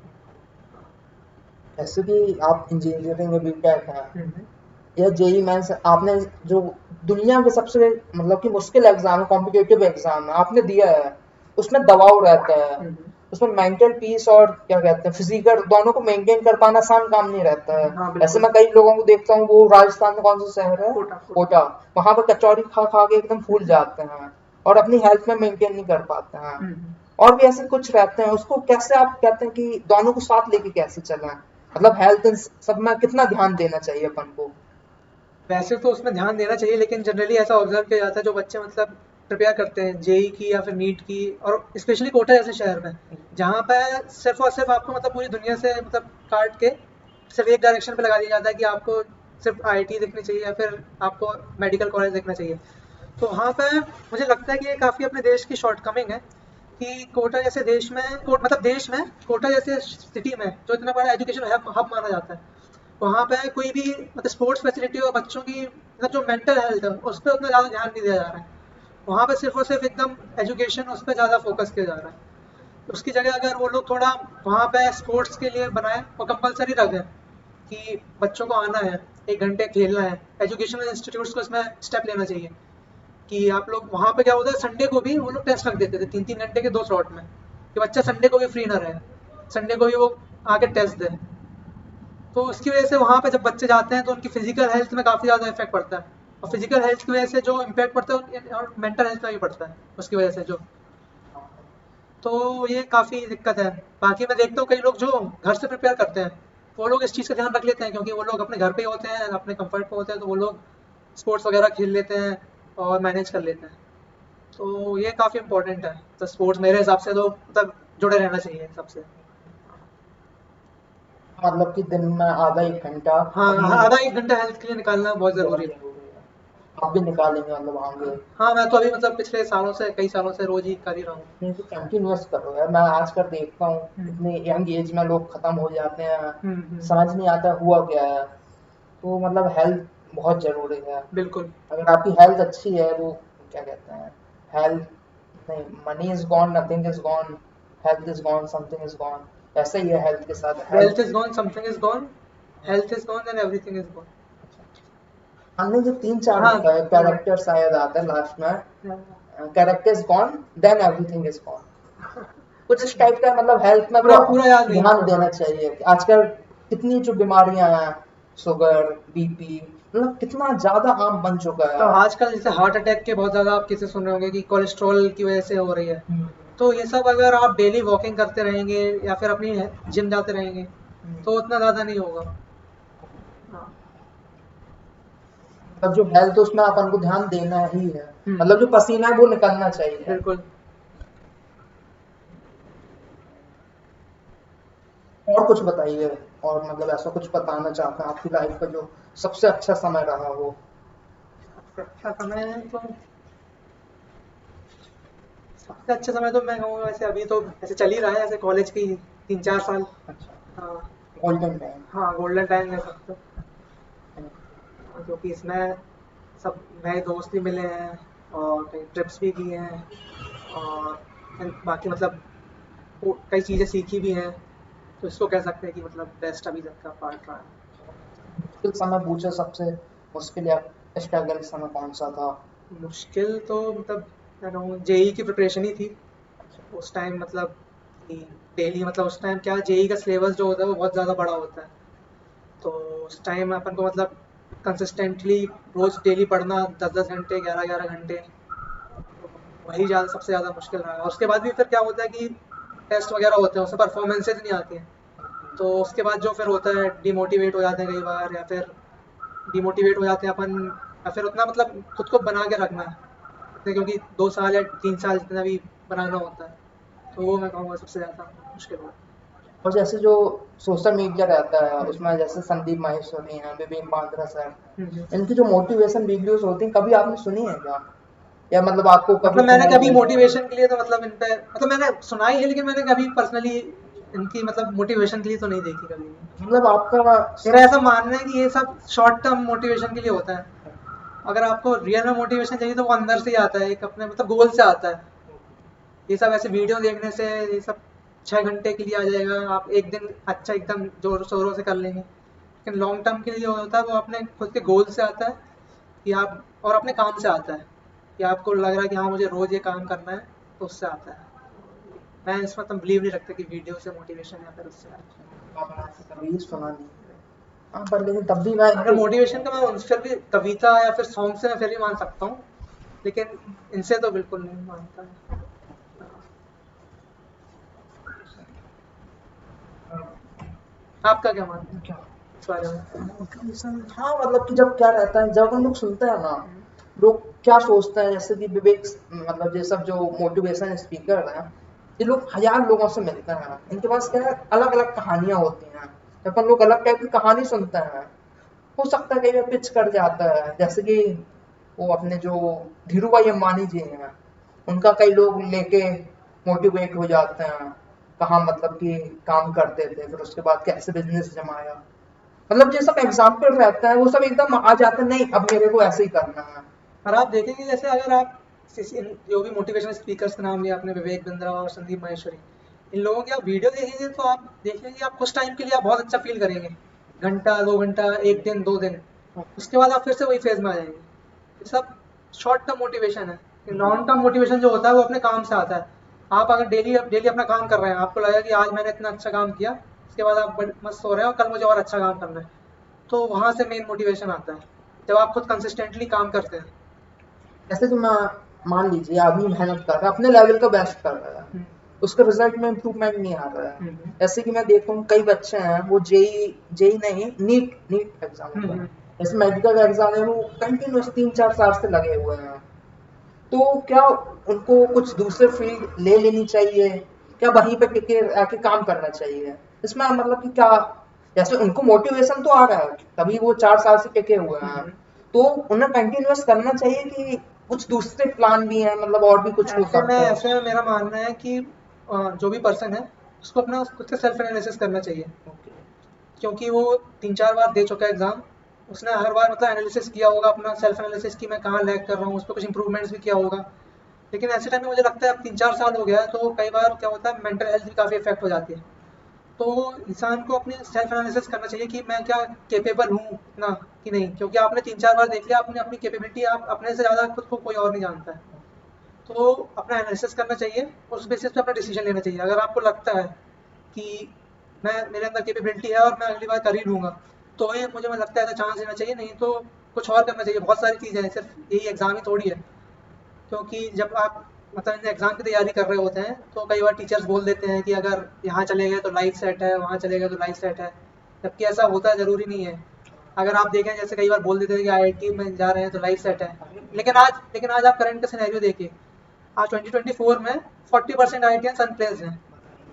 ऐसे भी आप इंजीनियरिंग में बीटेक है हम्म। या जेई मेंस, आपने जो दुनिया के सबसे मतलब कि मुश्किल एग्जाम है, कॉम्पिटिटिव एग्जाम है, आपने दिया है, उसमें दबाव रहता है, हम्म। उसमें मेंटल पीस और क्या कहते हैं फिजिकल दोनों को मेंटेन कर पाना आसान काम नहीं रहता है। हाँ, ऐसे बिल्कुल। मैं कई लोगों को देखता हूँ, वो राजस्थान में कौन सा शहर है, कोटा कोटा। कोटा, वहां पर कचौरी खा खा के एकदम फूल जाते हैं और अपनी हेल्थ में मेंटेन नहीं कर पाते हैं। हम्म। और भी ऐसे कुछ रहते हैं, उसको कैसे आप कहते हैं कि दोनों को साथ लेके कैसे चलें, मतलब हेल्थ सब में कितना ध्यान देना चाहिए अपन को? वैसे तो उसमें ध्यान देना चाहिए, लेकिन जनरली ऐसा ऑब्जर्व किया जाता है जो बच्चे मतलब प्रिपेयर करते हैं जेई की या फिर नीट की, और स्पेशली कोटा जैसे शहर में जहाँ पे सिर्फ और सिर्फ आपको मतलब पूरी दुनिया से मतलब काट के सिर्फ एक डायरेक्शन पे लगा दिया जाता है कि आपको सिर्फ आईआईटी देखनी चाहिए या फिर आपको मेडिकल कॉलेज देखना चाहिए। तो वहाँ पे मुझे लगता है कि ये काफ़ी अपने देश की शॉर्टकमिंग है कि कोटा जैसे देश में मतलब देश में कोटा जैसे सिटी में जो इतना बड़ा एजुकेशन हब माना जाता है, वहाँ पे कोई भी मतलब स्पोर्ट्स फैसिलिटी और बच्चों की मतलब जो मेंटल हेल्थ है उस पर उतना ज़्यादा ध्यान नहीं दिया जा रहा है। वहाँ पे सिर्फ और सिर्फ एकदम एजुकेशन उस पर ज़्यादा फोकस किया जा रहा है। उसकी जगह अगर वो लोग थोड़ा वहाँ पे स्पोर्ट्स के लिए बनाए और कंपलसरी रख दें कि बच्चों को आना है, 1 घंटे खेलना है, एजुकेशनल इंस्टीट्यूट्स को इसमें स्टेप लेना चाहिए कि आप लोग वहाँ पे क्या होता है संडे को भी वो लोग टेस्ट रख देते थे 3-3 घंटे के 2 स्लॉट में कि बच्चा संडे को भी फ्री ना रहे, संडे को भी वो आके टेस्ट दे। तो उसकी वजह से वहाँ पे जब बच्चे जाते हैं तो उनकी फिजिकल हेल्थ में काफ़ी ज़्यादा इफेक्ट पड़ता है, और फिजिकल हेल्थ की वजह से जो इम्पैक्ट पड़ता है और मेंटल हेल्थ में भी पड़ता है उसकी वजह से जो, तो ये काफ़ी दिक्कत है। बाकी मैं देखता हूँ कई लोग जो घर से प्रिपेयर करते हैं वो लोग इस चीज़ का ध्यान रख लेते हैं क्योंकि वो लोग अपने घर पे ही होते हैं, अपने कंफर्ट पे होते हैं, तो वो लोग स्पोर्ट्स वगैरह खेल लेते हैं और मैनेज कर लेते हैं। तो ये काफ़ी इंपॉर्टेंट है, तो स्पोर्ट्स मेरे हिसाब से तो मतलब जुड़े रहना चाहिए सबसे। मतलब कि दिन में आधा 1 घंटा हाँ अपने आधा लिए 1 घंटा हेल्थ के लिए निकालना बहुत बहुत ज़रूरी है। जरूरी है। आप भी निकालेंगे मतलब आगे? हाँ मैं तो अभी मतलब पिछले सालों से कई सालों से रोज ही कर ही रहा हूँ। नहीं तो कंटिन्यूअस करो यार, मैं आजकल देखता हूँ हम्म इतने यंग एज में लोग खत्म हो जाते हैं, हम्म। समझ नहीं आता हुआ क्या है। तो मतलब हेल्थ बहुत जरूरी है। बिल्कुल। अगर आपकी हेल्थ अच्छी है वो क्या कहते हैं, हेल्थ नहीं, money is gone nothing is gone, health is gone something is gone. ऐसा ही है हेल्थ के साथ, wealth health. Is gone something is gone, health is gone and everything is gone. हमने जो 3-4 हाँ बताए हाँ कैरेक्टर शायद आता है लास्ट में, हाँ। Character is gone then everything is gone, कुछ इस टाइप का। मतलब हेल्थ में पूरा तो पूरा याद नहीं है ध्यान मुझे, देना हाँ। चाहिए कि आजकल कितनी जो बीमारियां हैं, शुगर, बीपी, मतलब कितना ज्यादा आम बन चुका तो है। आजकल जैसे हार्ट अटैक के बहुत ज़्यादा आप किसे सुन रहे होंगे कि कोलेस्ट्रॉल की वजह से हो रही है। हम्म, तो ये सब अगर आप डेली वॉकिंग करते रहेंगे या फिर अपनी जिम जाते रहेंगे हम्म। तो उतना ज़्यादा नहीं होगा। हाँ। मतलब जो हेल्थ उसमें अपन को ध्यान देना ही है, हम्म। मतलब जो पसीना है वो निकलना चाहिए। बिल्कुल। और कुछ बताइए, और मतलब ऐसा कुछ बताना चाहते हैं आपकी लाइफ का जो सबसे अच्छा समय रहा हो? सबसे अच्छा समय तो सबसे अच्छा समय तो मैं कहूँगा वैसे अभी तो ऐसे चल ही रहा है ऐसे कॉलेज की 3-4 साल। अच्छा, हाँ। Golden time. हाँ गोल्डन टाइम है सब तो, क्योंकि इसमें सब नए दोस्त भी मिले हैं और कई ट्रिप्स भी की हैं और बाकी मतलब कई चीज़ें सीखी भी हैं। तो इसको कह सकते हैं कि मतलब बेस्ट अभी तक का पार्ट रहा है। मुश्किल समय पूछे सबसे मुश्किल या स्ट्रगल समय कौन सा था? मुश्किल तो मतलब मैं कहूँ जेई की प्रिपरेशन ही थी उस टाइम, मतलब कि डेली मतलब उस टाइम क्या जेई का सिलेबस जो होता है वो बहुत ज़्यादा बड़ा होता है। तो उस टाइम अपन को मतलब कंसिस्टेंटली रोज़ डेली पढ़ना 10-10 घंटे 11-11 घंटे, तो वही ज़्यादा सबसे ज़्यादा मुश्किल रहा है। और उसके बाद भी फिर क्या होता है कि टेस्ट वगैरह होते हैं उसमें परफॉर्मेंसेज नहीं आती हैं, तो उसके बाद जो फिर होता है डिमोटिवेट हो जाते हैं कई बार, या फिर डिमोटिवेट हो जाते हैं अपन, या फिर उतना मतलब खुद को बना के रखना है इतने, क्योंकि 2 साल या 3 साल जितना भी बनाना होता है, तो वो मैं कहूँगा सबसे ज़्यादा मुश्किल हुआ। और जैसे जो सोशल मीडिया रहता है हम्म उसमें जैसे संदीप माहेश्वरी हैं, विवेक बांद्रा सर, हम्म। इनकी जो मोटिवेशन वीडियोस होती हैं कभी आपने सुनी है क्या, या मतलब आपको कभी मतलब मैंने सुनाई कभी गई हो? मोटिवेशन के लिए तो मतलब इन पे मतलब मैंने सुना ही है, लेकिन मैंने कभी पर्सनली इनकी मतलब मोटिवेशन के लिए तो नहीं देखी कभी भी। मतलब आपका मेरा ऐसा मानना है कि ये सब शॉर्ट टर्म मोटिवेशन के लिए होता है। अगर आपको रियल में मोटिवेशन चाहिए तो वो अंदर से ही आता है, एक अपने मतलब गोल से आता है। ये सब ऐसे वीडियो देखने से ये सब 6 घंटे के लिए आ जाएगा, आप एक दिन अच्छा एकदम जोर शोरों से कर लेंगे, लेकिन लॉन्ग टर्म के लिए होता है वो अपने खुद के गोल से आता है कि आप, और अपने काम से आता है कि आपको लग रहा है कि हाँ मुझे रोज ये काम करना है, तो उससे आता है। मैं इसमें तो बिलीव नहीं रखता कि वीडियो से मोटिवेशन या फिर उससे आता है। आपने ऐसे कभी सुना नहीं है? हाँ पर लेकिन तब भी मैं अगर इनको मोटिवेशन का मैं फिर भी कविता या फिर सॉन्ग से मैं फिर भी मान सकता हूँ, लेकिन इनसे तो बिल्कुल नहीं मानता है। आपका क्या मानना है इस बारे में? मोटिवेशन, हाँ मतलब कि जब क्या रहता है, जब हम लोग सुनते हैं ना, लोग क्या सोचते हैं, जैसे कि विवेक, मतलब ये सब जो मोटिवेशन स्पीकर हैं, ये लोग हजार लोगों से मिलते हैं, इनके पास क्या है, अलग अलग कहानियां होती हैं, जब अपन लोग अलग टाइप की कहानी सुनते हैं, हो सकता है कई बार पिच कर जाता है, जैसे कि वो अपने जो धीरू भाई अंबानी जी हैं, उनका कई लोग लेके मोटिवेट हो जाते हैं, कहाँ मतलब कि काम करते थे, फिर उसके बाद कैसे बिजनेस जमाया, मतलब जो सब एग्जाम्पल रहता है वो सब एकदम आ जाता है, नहीं अब मेरे को ऐसे ही करना है। और आप देखेंगे जैसे अगर आप जो भी मोटिवेशनल स्पीकर्स का नाम लिया आपने, विवेक बिंद्रा और संदीप माहेश्वरी, इन लोगों की आप वीडियो देखेंगे तो आप देखेंगे आप कुछ टाइम के लिए आप बहुत अच्छा फील करेंगे, घंटा 2 घंटा, 1 दिन 2 दिन, उसके बाद आप फिर से वही फेज में आ जाएंगे। ये सब शॉर्ट टर्म मोटिवेशन है। लॉन्ग टर्म मोटिवेशन जो होता है वो अपने काम से आता है। आप अगर डेली डेली अपना काम कर रहे हैं, आपको लगेगा कि आज मैंने इतना अच्छा काम किया, उसके बाद आप मस्त सो रहे हैं और कल मुझे और अच्छा काम करना है, तो वहाँ से मेन मोटिवेशन आता है, जब आप खुद कंसिस्टेंटली काम करते हैं। जैसे कि मान लीजिए आदमी मेहनत कर रहा है, अपने लेवल का बेस्ट कर रहा है, उसके रिजल्ट में इम्प्रूवमेंट नहीं आ रहा है, जैसे कि मैं देखता हूँ कई बच्चे हैं वो जेई जेई नहीं, नीट नीट एग्जाम होता है, जैसे मेडिकल एग्जाम है, वो कंटिन्यूस 3-4 साल से लगे हुए हैं, तो क्या उनको कुछ दूसरे फील्ड ले लेनी चाहिए, क्या वहीं पे टिके आके काम करना चाहिए, इसमें मतलब कि क्या, जैसे उनको मोटिवेशन तो आ रहा है तभी वो 4 साल से टिके हुए हैं, तो उन्हें कंटिन्यूअस करना चाहिए कि कुछ दूसरे प्लान भी हैं, मतलब और भी कुछ हो सकता है। ऐसे में मेरा मानना है कि जो भी पर्सन है उसको अपना खुद से सेल्फ एनालिसिस करना चाहिए, क्योंकि वो 3-4 बार दे चुका है एग्जाम, उसने हर बार मतलब एनालिसिस किया होगा अपना, सेल्फ एनालिसिस की मैं कहाँ लैग कर रहा हूँ, उस पर कुछ इंप्रूवमेंट्स भी किया होगा। लेकिन ऐसे टाइम में मुझे लगता है अब 3-4 साल हो गया है, तो कई बार क्या होता है मेंटल हेल्थ भी काफ़ी इफेक्ट हो जाती है। तो इंसान को अपने सेल्फ एनालिसिस करना चाहिए कि मैं क्या केपेबल हूँ इतना कि नहीं, क्योंकि आपने 3-4 बार देख लिया, आपने अपनी कैपेबिलिटी, आप अपने से ज़्यादा खुद को कोई और नहीं जानता है। तो अपना एनालिसिस करना चाहिए और उस बेसिस पे अपना डिसीजन लेना चाहिए। अगर आपको लगता है कि मैं, मेरे अंदर कैपेबिलिटी है और मैं अगली बार कर ही लूँगा, तो ये मुझे मैं लगता है ऐसा चांस देना चाहिए, नहीं तो कुछ और करना चाहिए। बहुत सारी चीज़ें हैं, सिर्फ यही एग्ज़ाम ही थोड़ी है। क्योंकि जब आप मतलब एग्ज़ाम की तैयारी कर रहे होते हैं तो कई बार टीचर्स बोल देते हैं कि अगर यहाँ चले गए तो लाइफ सेट है, वहाँ चले गए तो लाइफ सेट है, जबकि ऐसा होता है ज़रूरी नहीं है। अगर आप देखें जैसे कई बार बोल देते हैं कि आईआईटी में जा रहे हैं तो लाइफ सेट है, लेकिन आज आप करंट का सिनेरियो देखिए, आज 2024 में 40% आईआईटियंस अनप्लेस्ड हैं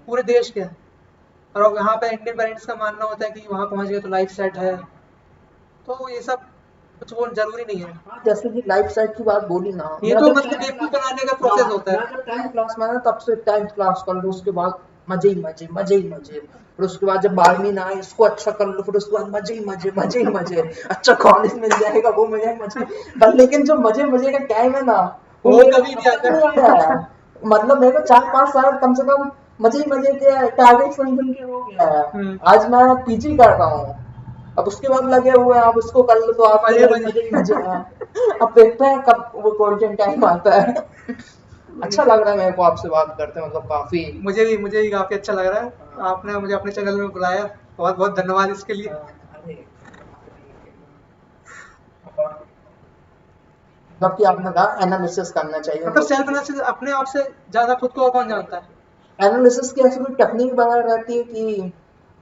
पूरे देश के। और अब यहाँ पे इंडियन पेरेंट्स का मानना होता है कि वहाँ पहुँच गए तो लाइफ सेट है, तो ये सब कुछ वो जरूरी नहीं है। हाँ, जैसे कि लाइफ साइड की बात बोली ना, ये मैं तो तो मतलब बेवकूफ बनाने का प्रोसेस होता मैं है। जब 10th क्लास में था तब से 10th क्लास कर लो, उसके बाद मजे ही मजे, मजे ही मजे, फिर उसके बाद जब 12वीं ना आए इसको अच्छा कर लो, फिर उसके बाद मजे ही मजे, मजे ही मजे, अच्छा कॉलेज मिल जाएगा वो मिल जाएगा मजे, पर लेकिन जो मजे मजे का टाइम है ना, वो वो मेरा कभी नहीं अब तक आता। नहीं आया है। मतलब मेरे को 4-5 साल कम से कम मजे ही मजे के टारगेट सुन सुन के हो गया है, हम्म। आज मैं पीजी कर रहा हूँ, अब उसके बाद लगे हुए हैं, अब इसको कर लो तो आपके मजे लिए मजे। मजे ही मजे हैं। अब देखते हैं कब वो गोल्डन टाइम आता है। अच्छा लग रहा है मेरे को आपसे बात करते, मतलब काफी मुझे भी काफी अच्छा लग रहा है, आपने मुझे अपने चैनल में बुलाया, बहुत बहुत धन्यवाद इसके लिए। अरे, मतलब कि आपने कहा एनालिसिस करना चाहिए उन मतलब लोगों सेल्फ की, एनालिसिस अपने आप से ज्यादा खुद को और कौन जानता है। एनालिसिस की ऐसी कोई टेक्निक वगैरह रहती है कि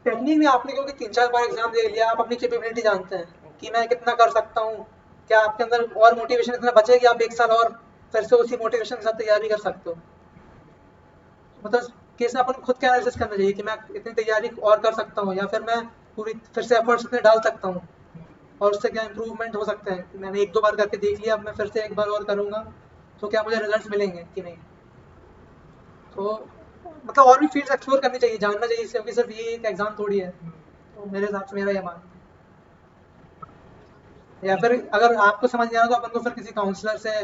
टेक्निक में आपने क्योंकि 3-4 बार एग्जाम दे लिया, आप अपनी कैपेबिलिटी जानते हैं कि मैं कितना कर सकता हूँ, क्या आपके अंदर और मोटिवेशन इतना बचे कि आप 1 साल और फिर से उसी मोटिवेशन के साथ तैयारी कर सकते हो। मतलब केस में अपन खुद का एनालिसिस करना चाहिए कि मैं इतनी तैयारी और कर सकता हूँ, या फिर मैं पूरी फिर से एफर्ट्स इतने डाल सकता हूँ, और उससे क्या इम्प्रूवमेंट हो सकता है कि मैंने 1-2 बार करके देख लिया, अब मैं फिर से एक बार और करूँगा तो क्या मुझे रिजल्ट मिलेंगे कि नहीं। तो मतलब और भी फील्ड एक्सप्लोर करनी चाहिए, जानना चाहिए, क्योंकि सिर्फ ये एक एग्जाम थोड़ी है। तो मेरे हिसाब से मेरा ये मानना है। या फिर अगर आपको समझ नहीं आ रहा तो अपन को फिर किसी काउंसलर से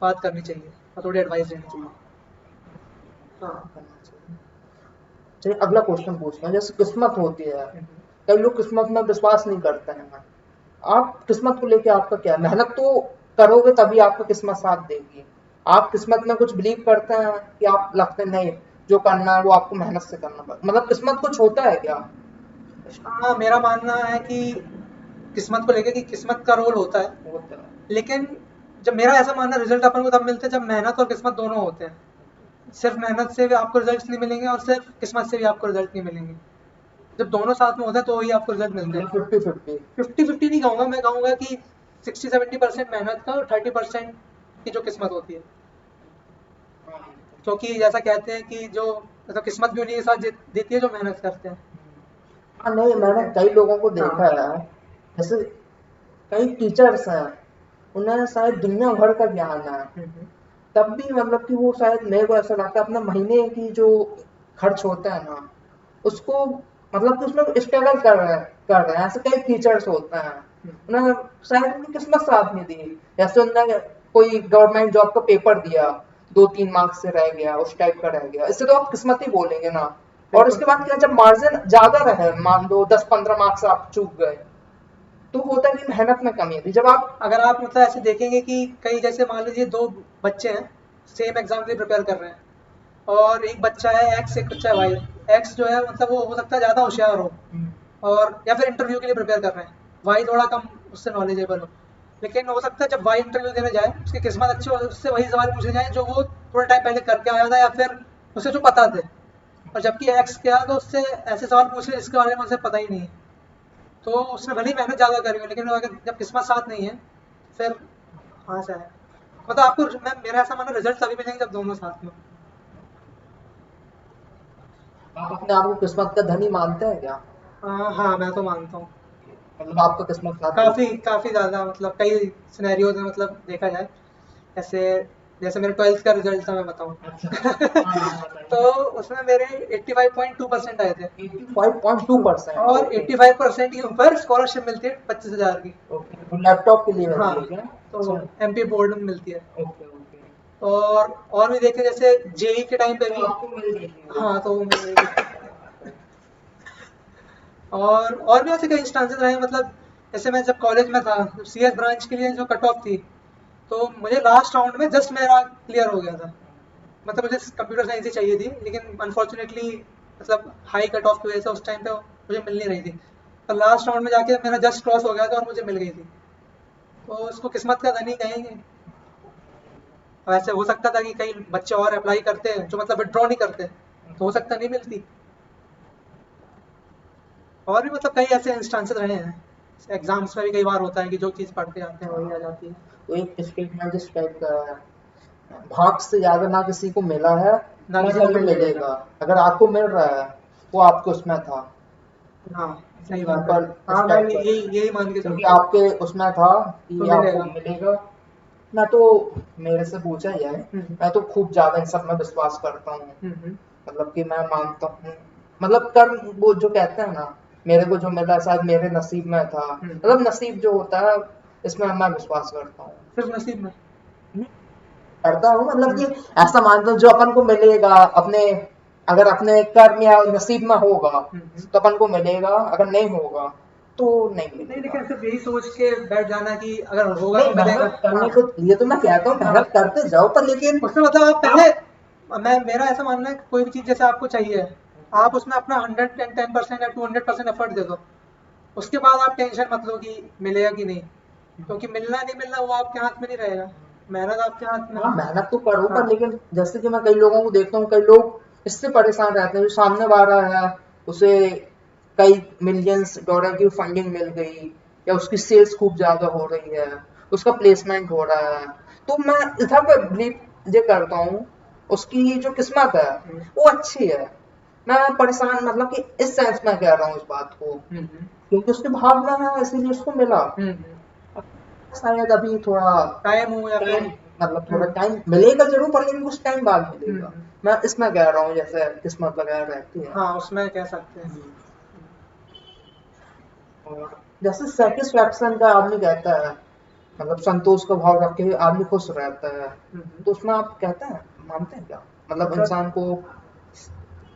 बात करनी चाहिए और थोड़ी एडवाइस लेनी चाहिए। हाँ करना चाहिए। चलिए अगला क्वेश्चन पूछते हैं, जैसे किस्मत होती है, कई लोग किस्मत में विश्वास नहीं करते हैं, आप किस्मत को लेके आपका क्या, मेहनत तो करोगे तभी आपको किस्मत साथ देगी, आप किस्मत में कुछ बिलीव करते हैं कि आप लगते नहीं, जो करना है वो आपको मेहनत से करना पड़ेगा, मतलब किस्मत कुछ होता है क्या? हाँ, मेरा मानना है कि किस्मत को लेके कि किस्मत का रोल होता है, होता है। लेकिन जब मेरा ऐसा मानना है रिजल्ट अपन को तब मिलते हैं जब मेहनत और किस्मत दोनों होते हैं। सिर्फ मेहनत से भी आपको रिजल्ट नहीं मिलेंगे और सिर्फ किस्मत से भी आपको रिजल्ट नहीं मिलेंगे। जब दोनों साथ में होता है तो वही आपको रिजल्ट मिलते मतलब हैं। 50-50। 50-50 नहीं कहूँगा, मैं कहूँगा कि 60-70% मेहनत का और 30% की जो किस्मत होती है। क्योंकि जैसा कहते हैं कि जो मतलब किस्मत भी उन्हीं के साथ देती है जो मेहनत करते हैं। हाँ नहीं, मैंने कई लोगों को देखा हाँ। है, जैसे कई टीचर्स हैं, उन्हें शायद दुनिया भर का ज्ञान है, तब भी मतलब कि वो शायद, मेरे को ऐसा लगता है, अपना महीने की जो खर्च होता है ना, उसको मतलब कि उसमें स्ट्रगल कर रहे हैं। ऐसे कई टीचर्स होते हैं, उन्हें शायद उनकी किस्मत साथ नहीं दी। जैसे उन्होंने कोई गवर्नमेंट जॉब का पेपर दिया, 2-3 मार्क्स से रह गया, उस टाइप का रह गया, इससे तो आप किस्मत ही बोलेंगे ना। और बिल्कुल। उसके बाद क्या, जब मार्जिन ज्यादा रहे, मान लो 10-15 मार्क्स आप चूक गए, तो होता है कि मेहनत में कमी थी। जब आप अगर आप मतलब ऐसे देखेंगे कि कई जैसे मान लीजिए 2 बच्चे हैं, सेम एग्जाम के लिए प्रिपेयर कर रहे हैं, और एक बच्चा है एक्स, एक बच्चा है वाई। एक्स जो है मतलब वो हो सकता है ज़्यादा होशियार हो, और या फिर इंटरव्यू के लिए प्रिपेयर कर रहे हैं, वाई थोड़ा कम उससे नॉलेजेबल हो। लेकिन हो सकता है जब वाई इंटरव्यू देने जाए, उसकी किस्मत अच्छी हो, उससे वही सवाल पूछे जाए जो वो थोड़ा टाइम पहले करके आया था, या फिर उसे जो पता थे। और जबकि एक्स क्या, तो उससे ऐसे सवाल पूछे जिसके बारे में उसे पता ही नहीं है। तो उसने भले ही मेहनत ज़्यादा करी हो, लेकिन अगर जब किस्मत साथ नहीं है, फिर कहाँ से आए। मतलब आपको मैं मेरा ऐसा मानना, रिजल्ट तभी मिलेंगे जब दोनों साथ में हो। आप अपने आप को किस्मत का धनी मानते हैं क्या? हाँ, मैं तो मानता हूँ। मतलब आपको किस्मत साथ काफ़ी देती काफ़ी ज़्यादा, मतलब कई सिनेरियोज में मतलब देखा जाए, ऐसे जैसे मेरे 12th का रिजल्ट था, मैं बताऊँ। है? अच्छा, हाँ तो बताइए। उसमें मेरे 85.2% आए थे। 85.2%, और ओके। 85% के ऊपर स्कॉलरशिप मिलती है 25,000 की। ओके, तो लैपटॉप के लिए हाँ, मिलती है क्या? तो अच्छा, एमपी बोर्ड में मिलती है। Okay okay. और भी देखे जैसे जेई के टाइम पे तो भी। आपको मिल गई थी वो? हाँ, तो वो मिल गई थी। और भी ऐसे कई इंस्टांसेस रहे, मतलब जैसे मैं जब कॉलेज में था, सीएस ब्रांच के लिए जो कट ऑफ थी, तो मुझे लास्ट राउंड में जस्ट मेरा क्लियर हो गया था। मतलब मुझे कंप्यूटर साइंस ही चाहिए थी, लेकिन अनफॉर्चुनेटली मतलब हाई कट ऑफ की वजह से उस टाइम पे मुझे मिल नहीं रही थी। तो लास्ट राउंड में जाके मेरा जस्ट क्रॉस हो गया था और मुझे मिल गई थी। तो उसको किस्मत का धनी कहेंगे। और ऐसे हो सकता था कि कई बच्चे और अप्लाई करते जो मतलब विड्रॉ नहीं करते, तो हो सकता नहीं मिलती। और भी मतलब कई ऐसे इंस्टांसेस रहे हैं। एग्जाम्स में भी कई बार होता है कि जो चीज़ पढ़ते जाते हैं वही आ जाती है। तो एक स्टेटमेंट इस टाइप का है, भाग से ज्यादा ना किसी को मिला है, ना ना किसी को कभी मिलने देगा। मिलेगा। अगर आपको मिल रहा है, वो आपको उसमें था। हाँ, सही बात है। सिंपल इस हाँ, मैं टाइप का यही है, यही मान के क्योंकि चलता हूँ। आपके उसमें था तो कि आपको मिलेगा। मिलेगा। मैं तो, मेरे से पूछा ही है, हम्म। मैं तो खूब ज्यादा इन सब में विश्वास करता हूँ। हम्म। मतलब कि मैं मानता हूँ, मतलब कर्म, वो जो कहते हैं ना, मेरे को जो मिला शायद मेरे नसीब में था। हम्म। मतलब नसीब जो होता है, इसमें मैं विश्वास करता हूँ। सिर्फ नसीब में। करता हूँ, मतलब कि हम्म। ऐसा मानता हूँ जो अपन को मिलेगा अपने, अगर अपने कर्म या नसीब में होगा हम्म। तो अपन को मिलेगा, अगर नहीं होगा तो नहीं नहीं, मिलेगा। लेकिन सिर्फ यही सोच के बैठ जाना कि अगर होगा नहीं, तो मिलेगा। मेहनत करने हाँ। को, ये तो मैं कहता हूँ हाँ, मेहनत करते जाओ, पर लेकिन उसमें मतलब आप पहले, आप, मैं मेरा ऐसा मानना है कि कोई भी चीज़ जैसे आपको चाहिए, आप उसमें अपना 110% या 200% एफर्ट दे दो। उसके बाद आप टेंशन मत लो कि मिलेगा कि नहीं, क्योंकि मिलना नहीं मिलना वो आपके हाथ में नहीं रहेगा। मेहनत आपके हाथ में हाँ है। मेहनत तो करो, हाँ। पर लेकिन जैसे कि मैं कई लोगों को देखता हूँ, कई लोग इससे परेशान रहते हैं, जो सामने वाला है, उसे कई मिलियंस डॉलर की फंडिंग मिल गई, या उसकी सेल्स खूब ज्यादा हो रही है, उसका प्लेसमेंट हो रहा है, तो मैं इधर पे बिलीव ये करता हूँ, उसकी जो किस्मत है हम्म। वो अच्छी है। मैं परेशान, मतलब कि इस सेंस में कह रहा हूँ इस बात को, हम्म। क्योंकि उसके भाग में है, इसीलिए उसको मिला। हम्म। शायद अभी थोड़ा टाइम हो या फिर। टाइम, मतलब थोड़ा हम्म। टाइम मिलेगा जरूर, पर लेकिन कुछ टाइम बाद मिलेगा। हम्म। मैं इसमें कह रहा हूँ, जैसे किस्मत वगैरह रहती है। हाँ, उसमें कह सकते हैं। और जैसे सेटिस्फैक्शन का आदमी कहता है, मतलब संतोष का भाव रख के आदमी खुश रहता है, हम्म। तो उसमें आप कहते हैं, मानते हैं क्या? मतलब मतलब। इंसान को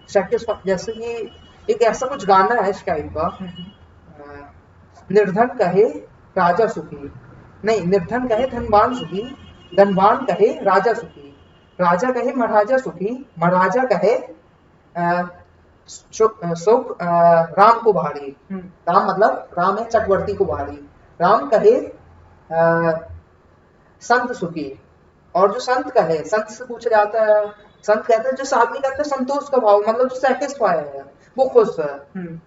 सेटिस्फैक्शन, जैसे कि एक ऐसा कुछ गाना है इस टाइप का, हम्म। निर्धन कहे राजा सुखी, नहीं, निर्धन कहे धनवान सुखी, धनवान कहे राजा सुखी, राजा कहे महाराजा सुखी, महाराजा कहे अ, सुख राम को भारी। हम्म। राम मतलब राम है चक्रवर्ती को भारी। राम कहे संत सुखी, और जो संत कहे, संत से पूछा जाता है, संत कहते हैं जिस आदमी के अंदर संतोष का भाव, मतलब जो सेटिस्फाई है, वो खुश है। हम्म।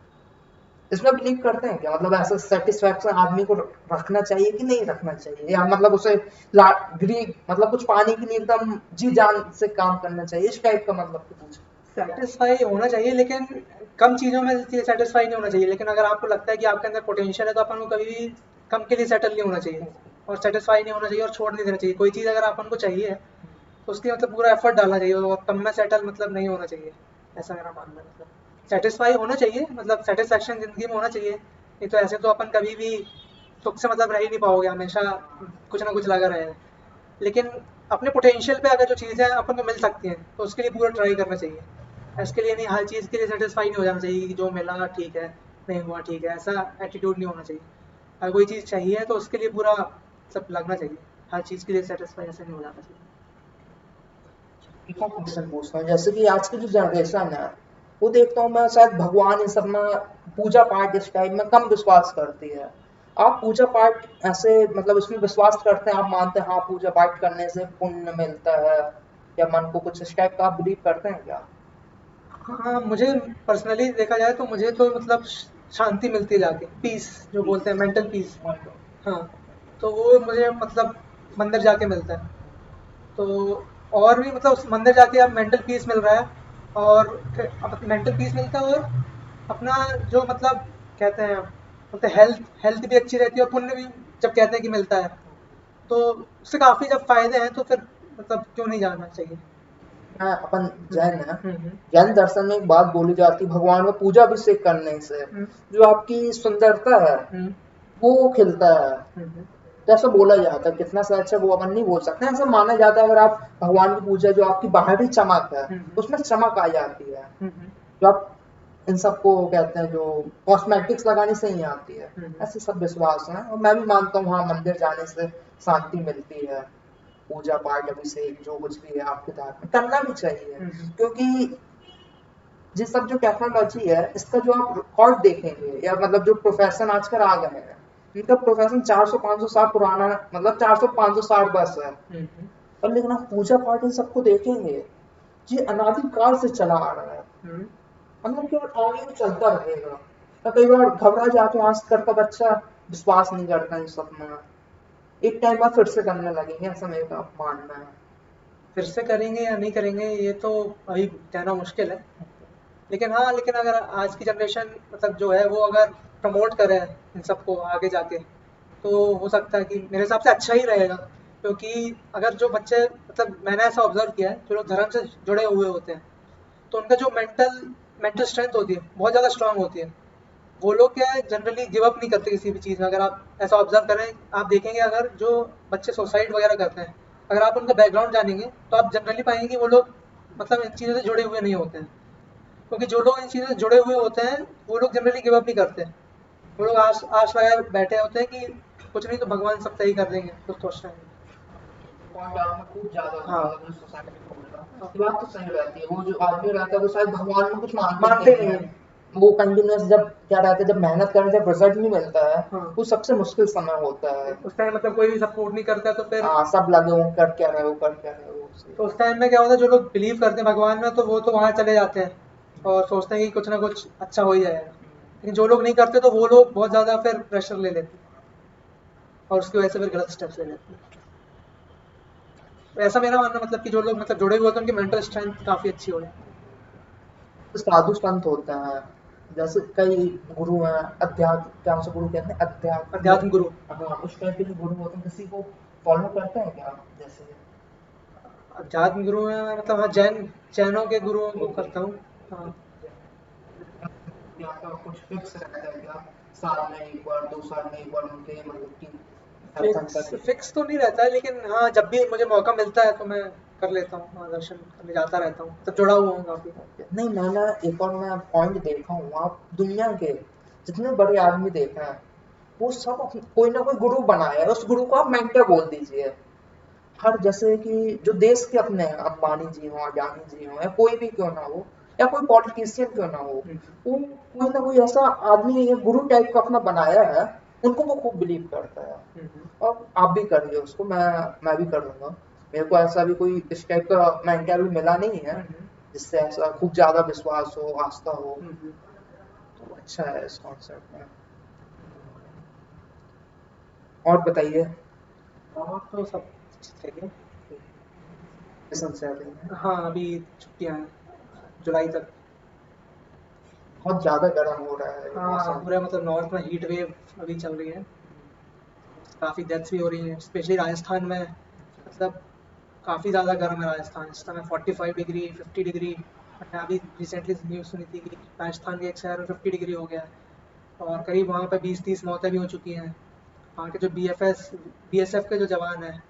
इसमें बिलीव करते हैं क्या, मतलब ऐसा सेटिस्फैक्शन आदमी को रखना चाहिए कि नहीं रखना चाहिए, या मतलब उसे मतलब कुछ पाने के लिए एकदम जी जान से काम करना चाहिए, इस टाइप का मतलब कि पूछ। सेटिस्फाई होना चाहिए, लेकिन कम चीज़ों में सेटिस्फाई नहीं होना चाहिए। लेकिन अगर आपको लगता है कि आपके अंदर पोटेंशियल है तो अपन को कभी भी कम के लिए सेटल नहीं होना चाहिए और सेटिस्फाई नहीं होना चाहिए और छोड़ नहीं देना चाहिए। कोई चीज़ अगर अपन को चाहिए तो उसके मतलब पूरा एफर्ट डालना चाहिए और कम में सेटल मतलब नहीं होना चाहिए, ऐसा मेरा मानना है। मतलब सेटिस्फाई होना चाहिए, मतलब सेटिस्फैक्शन ज़िंदगी में होना चाहिए, नहीं तो ऐसे तो अपन कभी भी सुख से मतलब रह ही नहीं पाओगे, हमेशा कुछ ना कुछ लगा रहेगा। लेकिन अपने पोटेंशियल पे अगर जो चीज़ें अपन को मिल सकती हैं तो उसके लिए पूरा ट्राई करना चाहिए। इसके लिए नहीं हर चीज़ के लिए सेटिस्फाई नहीं हो जाना चाहिए कि जो मिला ठीक है, नहीं हुआ ठीक है, ऐसा एटीट्यूड नहीं होना चाहिए। अगर कोई चीज़ चाहिए तो उसके लिए पूरा सब लगना चाहिए, हर चीज़ के लिए सेटिस्फाई ऐसे नहीं हो जाना चाहिए। एक और क्वेश्चन पूछता हूँ, जैसे कि आज की जो जनरेशन है वो देखता हूँ मैं शायद भगवान इन सब में, पूजा पाठ इस टाइप में कम विश्वास करती है। आप पूजा पाठ ऐसे मतलब इसमें विश्वास करते हैं, आप मानते हैं हाँ पूजा पाठ करने से पुण्य मिलता है, या मन को कुछ इस टाइप का आप बिलीव करते हैं क्या? हाँ, मुझे पर्सनली देखा जाए तो मुझे तो मतलब शांति मिलती है जाके, पीस जो बोलते हैं, मेंटल पीस। हाँ, तो वो मुझे मतलब मंदिर जाके मिलता है। तो और भी मतलब उस मंदिर जाके अब मेंटल पीस मिल रहा है, और अब मेंटल पीस मिलता है और अपना जो मतलब कहते हैं, मतलब हेल्थ हेल्थ भी अच्छी रहती है और पुण्य भी जब कहते हैं कि मिलता है, तो उससे काफ़ी जब फायदे हैं तो फिर मतलब क्यों नहीं जाना चाहिए। मैं अपन हम्म, जैन है, हम्म, जैन दर्शन में एक बात बोली जाती है, भगवान को पूजा अभिषेक करने से हम्म, जो आपकी सुंदरता है हम्म, वो खिलता है। हम्म, तो ऐसा बोला जाता है, कितना सच है वो अपन नहीं बोल सकते, ऐसा माना जाता है अगर आप भगवान की पूजा, जो आपकी बाहरी चमक है हम्म, उसमें चमक आ जाती है, हम्म, जो आप इन सबको कहते हैं जो कॉस्मेटिक्स लगाने से ही आती है। हम्म, ऐसे सब विश्वास हैं और मैं भी मानता हूँ हाँ मंदिर जाने से शांति मिलती है, पूजा पाठ अभिषेक जो कुछ भी है आपके धार्मिक में करना भी चाहिए, हम्म, क्योंकि ये सब जो टेक्नोलॉजी है इसका जो आप रिकॉर्ड देखेंगे, या मतलब जो प्रोफेशन आजकल आ गए हैं, इनका प्रोफेशन 400-500 साल पुराना, मतलब 400-500 साल बस है। हम्म, और लेकिन आप पूजा पाठ इन सबको देखेंगे, ये अनादिकाल से चला आ रहा है, हम्म, मतलब केवल आगे भी चलता रहेगा। तो कई बार घबरा जाते हैं आजकल का बच्चा, विश्वास नहीं करता इन सब में, एक टाइम बाद फिर से करने लगेंगे, ऐसा मेरा मानना है। फिर से करेंगे या नहीं करेंगे ये तो अभी कहना मुश्किल है। लेकिन हाँ, लेकिन अगर आज की जनरेशन मतलब जो है वो अगर प्रमोट करे इन सबको आगे जाके, तो हो सकता है कि मेरे हिसाब से अच्छा ही रहेगा। क्योंकि अगर जो बच्चे मतलब मैंने ऐसा ऑब्जर्व किया है, जो लोग धर्म से जुड़े हुए होते हैं तो उनका जो मेंटल मेंटल स्ट्रेंथ होती है बहुत ज़्यादा स्ट्रांग होती है। वो लोग क्या है, जनरली गिव अप नहीं करते किसी भी चीज़ में। अगर आप ऐसा ऑब्जर्व करें, आप देखेंगे अगर जो बच्चे सुसाइड वगैरह करते हैं, अगर आप उनका बैकग्राउंड जानेंगे तो आप जनरली पाएंगे कि वो लोग मतलब इन चीज़ों से जुड़े हुए नहीं होते हैं। क्योंकि जो लोग इन चीज़ों से जुड़े हुए होते हैं वो लोग जनरली गिव अप नहीं करते। वो लोग आस आस लगाए बैठे होते हैं कि कुछ नहीं तो भगवान सब सही कर देंगे, कुछ सोचते हैं। पॉइंट आपने खूब ज्यादा हाँ, उठाया, जो सोसाइटी को बोला ये बात तो सही रहती है, वो जो आदमी रहता है वो शायद भगवान में कुछ मानते ही मानते नहीं नहीं है, है। वो कंटिन्यूअस जब क्या रहता है, जब मेहनत करने जब रिजल्ट नहीं मिलता है, हाँ, वो सबसे मुश्किल समय होता है। उस टाइम मतलब कोई भी सपोर्ट नहीं करता तो फिर, हाँ सब लगे हो कर क्या रहे हो कर क्या रहे हो, सही तो उस बात। टाइम में क्या होता है, जो लोग बिलीव करते हैं भगवान में तो वो तो वहाँ चले जाते हैं और सोचते हैं कि कुछ ना कुछ अच्छा हो ही जाएगा। लेकिन जो लोग नहीं करते तो वो लोग बहुत ज़्यादा फिर प्रेशर ले लेते हैं और उसकी वजह से फिर गलत स्टेप्स ले लेते हैं। तो ऐसा मेरा मानना मतलब कि जो लोग मतलब जुड़े हुए होते हैं उनकी मेंटल स्ट्रेंथ काफ़ी अच्छी हो जाती तो साधु संत होते हैं, जैसे कई गुरु हैं, अध्यात्म क्या उसे गुरु कहते हैं, है। अध्यात्म, अध्यात्म गुरु, हाँ उस टाइप के जो गुरु होते हैं किसी को फॉलो करते हैं क्या, जैसे अध्यात्म गुरु में मतलब हाँ, जैनों के गुरुओं को ओके, करता हूँ। हाँ, आपका कुछ फिक्स रहता है क्या, साल में एक बार 2 साल में एक बार उनके मतलब कि दर्शन फिक्स करके? फिक्स तो नहीं रहता है, लेकिन हाँ जब भी मुझे मौका मिलता है तो मैं कर लेता हूँ, हाँ दर्शन करने जाता रहता हूँ, तब जुड़ा हुआ हूँ काफ़ी। नहीं मैंने एक और मैं पॉइंट देखा हूँ, आप दुनिया के जितने बड़े आदमी देखे हैं वो सब कोई ना कोई गुरु बनाया है, उस गुरु को आप मेंटर बोल दीजिए। हर जैसे कि जो देश के अपने हैं, अंबानी जी हो, अडानी जी हो, या कोई भी क्यों ना हो, या कोई पॉलिटिशियन क्यों ना हो, हम्म, वो कोई ना कोई ऐसा आदमी या गुरु टाइप का अपना बनाया है, उनको वो खूब बिलीव करता है। हम्म, और आप भी करिए उसको, मैं भी करूंगा। मेरे को ऐसा भी कोई इस टाइप का मेंटर भी मिला नहीं है हम्म, जिससे ऐसा खूब ज्यादा विश्वास हो, आस्था हो। हम्म, तो अच्छा है इस कॉन्सेप्ट में। और बताइए। और तो सब सही है। पसंद से आ रही है। हाँ अभी छुट्टियाँ हैं जुलाई तक। बहुत ज्यादा गर्म हो रहा है ये हाँ मौसम। पूरे मतलब नॉर्थ में हीट वेव अभी चल रही है। काफ़ी डेथ्स भी हो रही हैं स्पेशली राजस्थान में। मतलब काफ़ी ज़्यादा गर्म है राजस्थान इस समय 45 डिग्री 50 डिग्री। मैंने अभी रिसेंटली न्यूज़ सुनी थी कि राजस्थान के एक शहर में 50 डिग्री हो गया है और करीब वहाँ पे 20-30 मौतें भी हो चुकी हैं। वहाँ के जो BSF के जो जवान हैं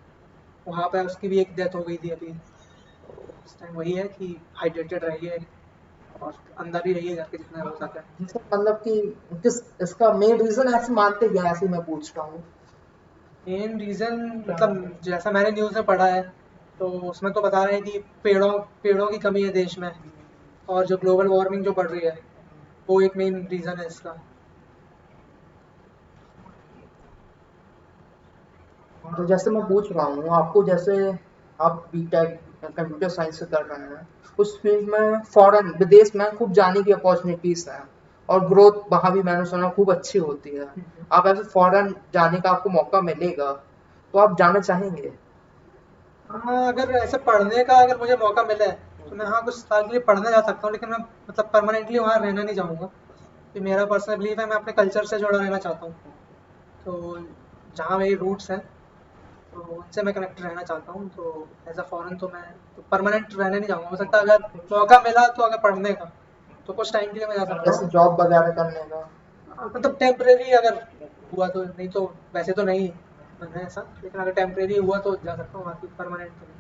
वहाँ पे उसकी भी एक डेथ हो गई थी अभी। तो इस टाइम वही है कि हाइड्रेटेड रहिए और अंदर ही रहिए घर के जितना हो सके। जैसे मतलब कि किस इसका मेन रीजन ऐसे मानते क्या है, ऐसे मैं पूछ रहा हूँ। मेन रीज़न मतलब जैसा मैंने न्यूज़ में पढ़ा है तो उसमें तो बता रहे हैं कि पेड़ों पेड़ों की कमी है देश में और जो ग्लोबल वार्मिंग जो बढ़ रही है वो एक मेन रीज़न है इसका। तो जैसे मैं पूछ रहा हूँ आपको, जैसे आप बीटेक कंप्यूटर साइंस से कर रहे हैं, उस फील्ड में फॉरेन विदेश में खूब जाने की अपॉर्चुनिटीज हैं और ग्रोथ वहाँ भी मैंने सुना खूब अच्छी होती है। आप ऐसे फॉरेन जाने का आपको मौका मिलेगा तो आप जाना चाहेंगे? हाँ अगर ऐसे पढ़ने का अगर मुझे मौका मिले तो मैं हाँ कुछ साल के लिए पढ़ने जा सकता हूँ लेकिन मैं मतलब परमानेंटली वहाँ रहना नहीं चाहूँगा। कि मेरा पर्सनल बिलीफ है मैं अपने कल्चर से जुड़ा रहना चाहता हूँ। तो जहाँ मेरी रूट्स हैं तो उनसे मैं कनेक्ट रहना चाहता हूँ। तो एज अ फॉरेन तो मैं तो परमानेंट रहने नहीं चाहूँगा। हो सकता है अगर मौका मिला तो अगर पढ़ने का तो कुछ टाइम के लिए मैं जा सकता जैसे हूँ। जॉब वगैरह करने का? मतलब टेम्परेरी अगर हुआ तो नहीं तो वैसे तो नहीं मन है ऐसा लेकिन अगर टेम्परेरी हुआ तो जा सकता हूँ बाकी परमानेंट तो नहीं।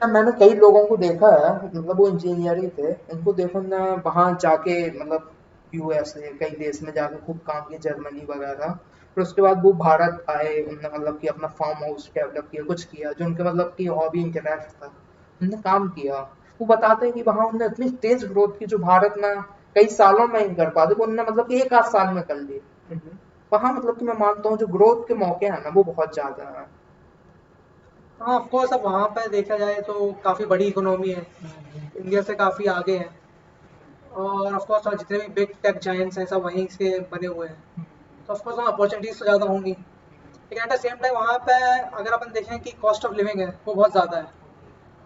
मैंने कई लोगों को देखा है, मतलब वो इंजीनियर ही थे, इनको देखो ना वहां जाके, मतलब यूएसए कई देश में जाके खूब काम किया, जर्मनी वगैरह। फिर उसके बाद वो भारत आए, उन्होंने मतलब कि अपना फार्म हाउस डेवलप किया, कुछ किया जो उनके मतलब की हॉबी इंटरेस्ट था, उन्होंने काम किया। वो बताते हैं कि वहां उन्होंने इतनी तेज ग्रोथ की जो भारत में कई सालों में नहीं कर पाते, वो उन्होंने मतलब कि एक आध साल में कर ली। वहां मतलब कि मैं मानता हूँ जो ग्रोथ के मौके हैं ना वो बहुत ज्यादा है। हाँ ऑफ कोर्स अब वहाँ पे देखा जाए तो काफ़ी बड़ी इकोनॉमी है इंडिया से काफ़ी आगे है। और ऑफ कोर्स जितने भी बिग टेक जायंट्स हैं सब वहीं से बने हुए हैं। तो ऑफ कोर्स वहाँ अपॉर्चुनिटीज़ तो ज़्यादा होंगी लेकिन एट द सेम टाइम वहाँ पे अगर अपन देखें कि कॉस्ट ऑफ लिविंग है वो बहुत ज़्यादा है।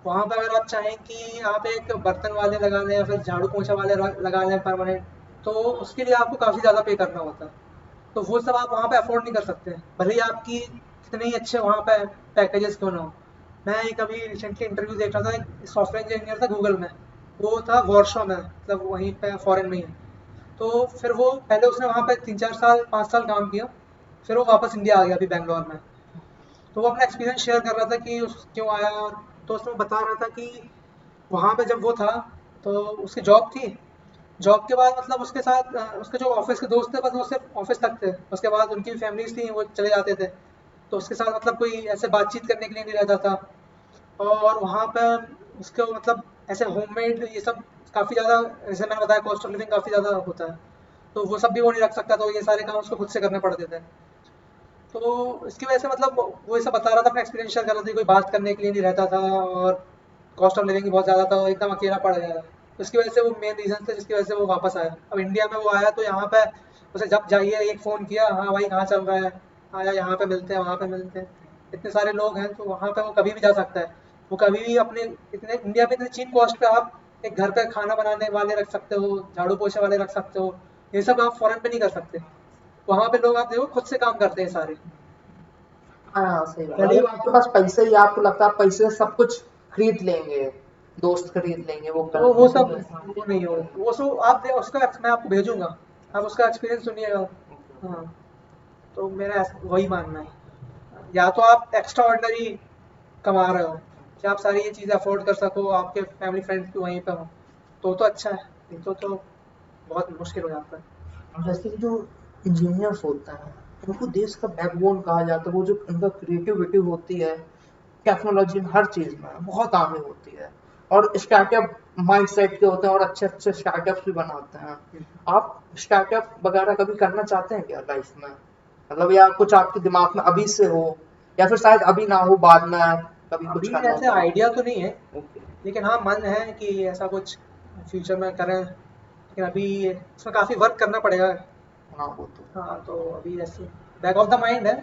वहाँ पे अगर आप चाहें कि आप एक बर्तन वाले लगा लें या फिर झाड़ू पोंछा वाले लगा लें परमानेंट तो उसके लिए आपको काफ़ी ज़्यादा पे करना होता है। तो वो सब आप वहाँ पे अफोर्ड नहीं कर सकते भले ही आपकी कितने ही अच्छे वहाँ पे पैकेजेस क्यों ना हो। मैं एक अभी रिसेंटली इंटरव्यू देख रहा था एक सॉफ्टवेयर इंजीनियर था गूगल में। वो था वॉर्शो में मतलब वहीं पे फॉरेन में ही है। तो फिर वो पहले उसने वहाँ पे 3-4 साल 5 साल काम किया। फिर वो वापस इंडिया आ गया अभी बैंगलोर में। तो वो अपना एक्सपीरियंस शेयर कर रहा था कि उस क्यों आया। तो उसमें बता रहा था कि वहाँ पे जब वो था तो उसकी जॉब थी। जॉब के बाद मतलब उसके साथ उसके जो ऑफिस के दोस्त थे बस वो सिर्फ ऑफिस तक थे। उसके बाद उनकी भी फैमिलीज थी वो चले जाते थे। तो उसके साथ मतलब कोई ऐसे बातचीत करने के लिए नहीं रहता था। और वहाँ पे उसको मतलब ऐसे होममेड ये सब काफ़ी ज़्यादा जैसे मैंने बताया कॉस्ट ऑफ लिविंग काफ़ी ज़्यादा होता है। तो वो सब भी वो नहीं रख सकता तो ये सारे काम उसको खुद से करने पड़ते थे। तो इसकी वजह से मतलब वो ये सब बता रहा था अपना एक्सपीरियंस शेयर कर रहा था कोई बात करने के लिए नहीं रहता था और कॉस्ट ऑफ लिविंग भी बहुत ज़्यादा था और एकदम अकेला पड़ गया था। तो इसकी वजह से वो मेन रीज़न थे जिसकी वजह से वो वापस आया। अब इंडिया में वो आया तो यहाँ पे उसे जब जाइए एक फ़ोन किया हाँ भाई कहाँ चल रहा है। आया यहाँ पे मिलते हैं वहाँ पे मिलते हैं। इतने सारे लोग हैं तो वहाँ पे वो कभी भी जा सकता है। वो कभी भी अपने इतने इंडिया में इतने चीप कॉस्ट पे आप एक घर पे खाना बनाने वाले रख सकते हो झाड़ू पोछे वाले रख सकते हो। ये सब आप फॉरेन पे नहीं कर सकते। वहाँ पे लोग आप देखो खुद से काम करते हैं सारे। हाँ सही बात, भले मतलब आपके पास पैसे ही, आपको लगता है आप पैसे से सब कुछ खरीद लेंगे, दोस्त खरीद लेंगे, वो कर वो लेंगे। सब वो नहीं हो वो सब आप उसका मैं आपको भेजूंगा। आप उसका एक्सपीरियंस सुनिएगा। हाँ तो मेरा वही मानना है या तो आप एक्स्ट्रा ऑर्डिनरी कमा रहे हो कि आप सारी ये चीज़ें अफोर्ड कर सको आपके फैमिली फ्रेंड्स भी वहीं पे हो तो अच्छा है। नहीं तो बहुत मुश्किल हो जाता है। और जैसे कि जो इंजीनियर्स होते हैं उनको देश का बैकबोन कहा जाता है, वो जो उनका क्रिएटिविटी होती है टेक्नोलॉजी में हर चीज में बहुत आगे होती है, और स्टार्टअप माइंडसेट के होते हैं और अच्छे अच्छे स्टार्टअप्स भी बनाते हैं। आप स्टार्टअप वगैरह कभी करना चाहते हैं क्या लाइफ में, मतलब या कुछ आपके दिमाग में अभी से हो, या फिर शायद अभी ना हो बाद में कभी कुछ अभी करना ऐसे चाहें? आइडिया तो नहीं है ओके। लेकिन हाँ मन है कि ऐसा कुछ फ्यूचर में करें। लेकिन अभी इसमें काफ़ी वर्क करना पड़ेगा। हाँ वो तो हाँ, तो अभी ऐसे बैक ऑफ द माइंड है,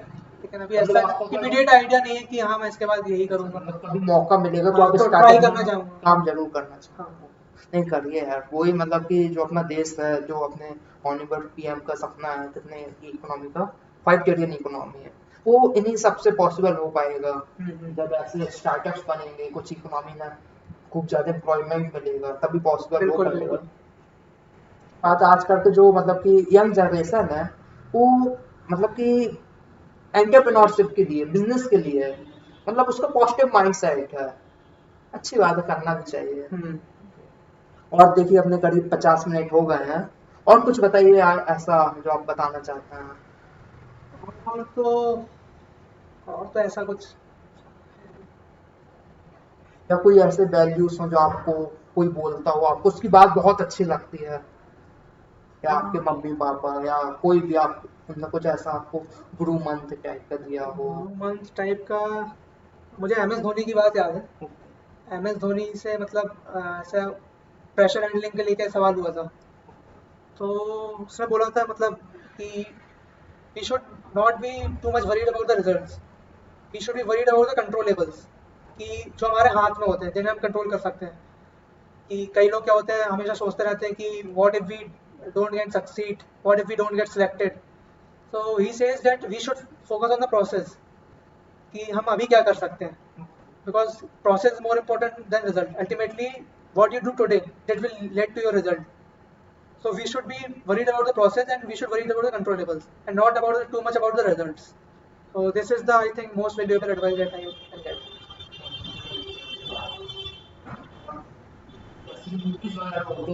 लेकिन अभी मतलब ऐसा आपको इमीडिएट आइडिया नहीं है कि हाँ मैं इसके बाद यही करूँगा। मतलब कभी मौका मिलेगा तो हाँ, आप तो ट्राई स्टार्टअप करना में चाहूँगा। काम जरूर करना हाँ। चाहूँगा। नहीं करिए यार, वही मतलब कि जो अपना देश है, जो अपने ऑनरेबल पीएम का सपना है, कितने की इकोनॉमी का 5 ट्रिलियन इकोनॉमी है, वो इन्हीं सबसे पॉसिबल हो पाएगा जब ऐसे स्टार्टअप्स बनेंगे, कुछ इकोनॉमी में खूब ज्यादा एम्प्लॉयमेंट मिलेगा, तभी पॉसिबल हो बिल्कुल पाएगा। बिल्कुल। आज आजकल के जो मतलब कि यंग जनरेशन है, वो मतलब कि एंटरप्रेन्योरशिप के लिए, बिजनेस के लिए, मतलब उसका पॉजिटिव माइंडसेट है। अच्छी बात है, करना भी चाहिए। हम्म। और देखिए अपने करीब 50 मिनट हो गए हैं, और कुछ बताइए ऐसा जो आप बताना चाहते हैं। और तो और तो ऐसा कुछ। या कोई ऐसे वैल्यूज हो जो आपको कोई बोलता हो, आपको उसकी बात बहुत अच्छी लगती है, या आपके मम्मी पापा या कोई भी, आप उनने कुछ ऐसा आपको गुरु मंत्र टाइप का दिया हो। मंथ टाइप का मुझे एम एस धोनी की बात याद है। एम एस धोनी से मतलब ऐसा प्रेशर हैंडलिंग के लिए क्या सवाल हुआ था, तो उसने बोला था मतलब कि we should not be too much worried about the results, we should be worried about the controllables, कि जो हमारे हाथ में होते हैं जिन्हें हम कंट्रोल कर सकते हैं। कि कई लोग क्या होते हैं हमेशा सोचते रहते हैं कि what if we don't get succeed, what if we don't get selected. So he says that we should focus on the process, कि हम अभी क्या कर सकते हैं, because process is more important than result. Ultimately, what you do today that will lead to your result. So we should be worried about the process and we should worry about the controllables and not about too much about the results. So this is the I think most valuable advice that I can get.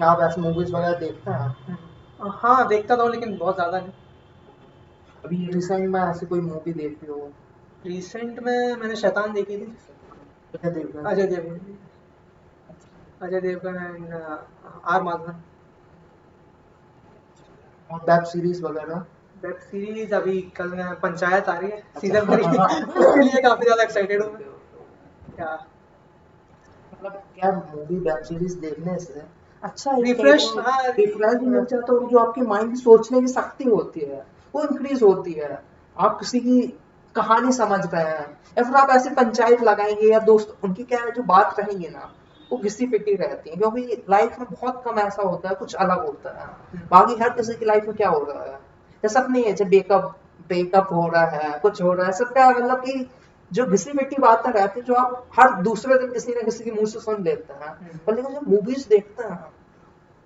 आप ऐसे movies वगैरह देखते हैं? हाँ, देखता था लेकिन बहुत ज़्यादा नहीं। अभी रिसेंट में ऐसी कोई मूवी देखी हो? रिसेंट में मैंने शैतान देखी थी, क्या देख रहे अजय हैं? देवगन की। Ajay Devgan and R Madhavan. और वेब सीरीज वगैरह? वेब सीरीज अभी कल पंचायत आ रही है अच्छा। सीजन 3 उसके लिए काफ़ी ज़्यादा एक्साइटेड हूँ मैं। क्या मतलब क्या मूवी वेब सीरीज देखने से अच्छा एक टाइप रिफ्रेश, हाँ। का डिफरेंस भी मिल जाता है, और जो आपकी माइंड की सोचने की शक्ति होती है वो इंक्रीज होती है। आप किसी की कहानी समझ रहे हैं, या फिर आप ऐसे पंचायत लगाएंगे या दोस्त उनकी क्या है जो बात कहेंगे ना, वो घिसी पिटी रहती है, क्योंकि लाइफ में बहुत कम ऐसा होता है कुछ अलग होता है। बाकी हर किसी की लाइफ में क्या हो रहा है, जैसा नहीं है, जब ब्रेकअप ब्रेकअप हो रहा है, कुछ हो रहा है, सबका मतलब कि जो घिसी पिटी बातें रहती है, जो आप हर दूसरे दिन किसी न किसी के मुंह से सुन लेते हैं। पर लेकिन जब मूवीज देखते हैं,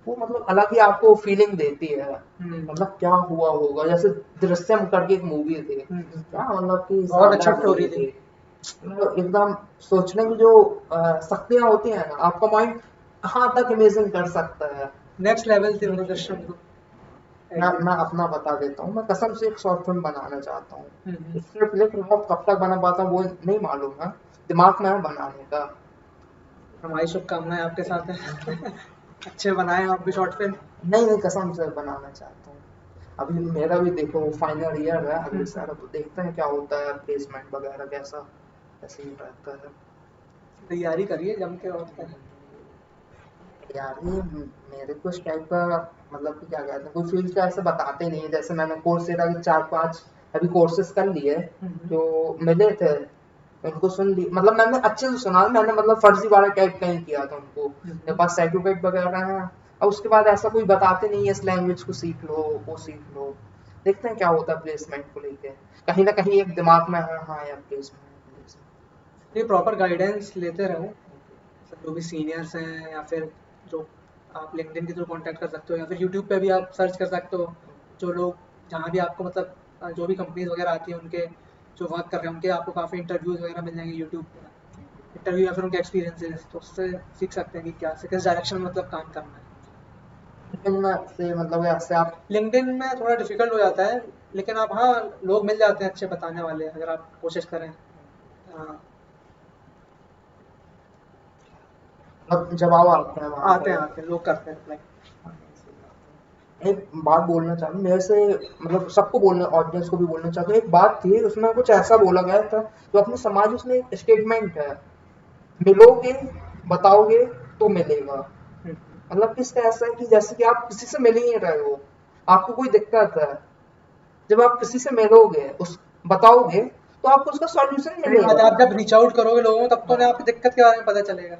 वो मतलब अलग ही आपको फीलिंग देती है। मतलब क्या हुआ होगा, जैसे दृश्यम करके एक मूवी थी, क्या मतलब कि बहुत अच्छा शानदार स्टोरी मूवी थी। थी। मतलब एकदम सोचने की जो शक्तियां होती है ना, आपका माइंड कहाँ तक इमेजिन कर सकता है। नेक्स्ट लेवल थी मतलब दृश्यम तो। मैं अपना बता देता हूँ, मैं कसम से एक शॉर्ट फिल्म बनाना चाहता हम्म। हूँ। स्क्रिप्ट लिख रहा हूँ, कब तक बना पाता हूँ वो नहीं मालूम है, दिमाग में है बनाने का। हमारी शुभकामनाएं आपके साथ हैं। अच्छे बनाए आप भी शॉर्ट फिल्म। नहीं नहीं, कसम से बनाना चाहता हूँ। अभी मेरा भी देखो फाइनल ईयर है अगले साल, तो देखते हैं क्या होता है, प्लेसमेंट वगैरह कैसा कैसे ही रहता है। तैयारी करिए जम के, और क्या। यार ये मेरे को इस टाइप का मतलब कि क्या कहते हैं, कोई फील्ड का ऐसे बताते नहीं है। जैसे मैंने कोर्सेरा के 4-5 अभी कोर्सेज कर लिए जो मिले थे, उनको सुन ली, मतलब मैंने अच्छे से सुना, मैंने मतलब फर्जी वाला टाइप का ही किया था उनको। मेरे पास सर्टिफिकेट वगैरह है, और उसके बाद ऐसा कोई बताते नहीं है इस लैंग्वेज को सीख लो, वो सीख लो। देखते हैं क्या होता है प्लेसमेंट को लेके, कहीं ना कहीं एक दिमाग में है हाँ यार प्लेसमेंट। ये प्रॉपर गाइडेंस लेते रहो, मतलब जो भी सीनियर्स हैं या फिर जो आप लिंक्डइन के थ्रू कांटेक्ट कर सकते हो, या फिर यूट्यूब पे भी आप सर्च कर सकते हो। जो लोग जहाँ भी आपको मतलब जो भी कंपनीज वगैरह आती हैं उनके जो वर्क कर रहे हैं उनके आपको काफ़ी इंटरव्यूज वगैरह मिल जाएंगे यूट्यूब पे, इंटरव्यू या फिर उनके एक्सपीरियंसेस, तो उससे सीख सकते हैं कि क्या से किस डायरेक्शन में मतलब काम करना है। से मतलब ऐसे आप लिंक्डइन में थोड़ा डिफिकल्ट हो जाता है, लेकिन आप, हाँ, लोग मिल जाते हैं अच्छे बताने वाले अगर आप कोशिश करें। हाँ, मतलब जवाब आते हैं वहां आते पे। हैं आते हैं लोग करते हैं अप्लाई। एक बात बोलना चाहूँ मेरे से, मतलब सबको बोलना, ऑडियंस को भी बोलना चाहता हूँ। एक बात थी उसमें कुछ ऐसा बोला गया था जो अपने समाज, उसमें एक स्टेटमेंट है, मिलोगे बताओगे तो मिलेगा। मतलब किसका ऐसा है कि जैसे कि आप किसी से मिल ही नहीं रहे हो, आपको कोई दिक्कत है, जब आप किसी से मिलोगे, उस बताओगे, तो आपको उसका सॉल्यूशन सही बात है, मिलेगा। आप जब रीच आउट करोगे लोगों को तब तो उन्हें हाँ, आपकी दिक्कत के बारे में पता चलेगा।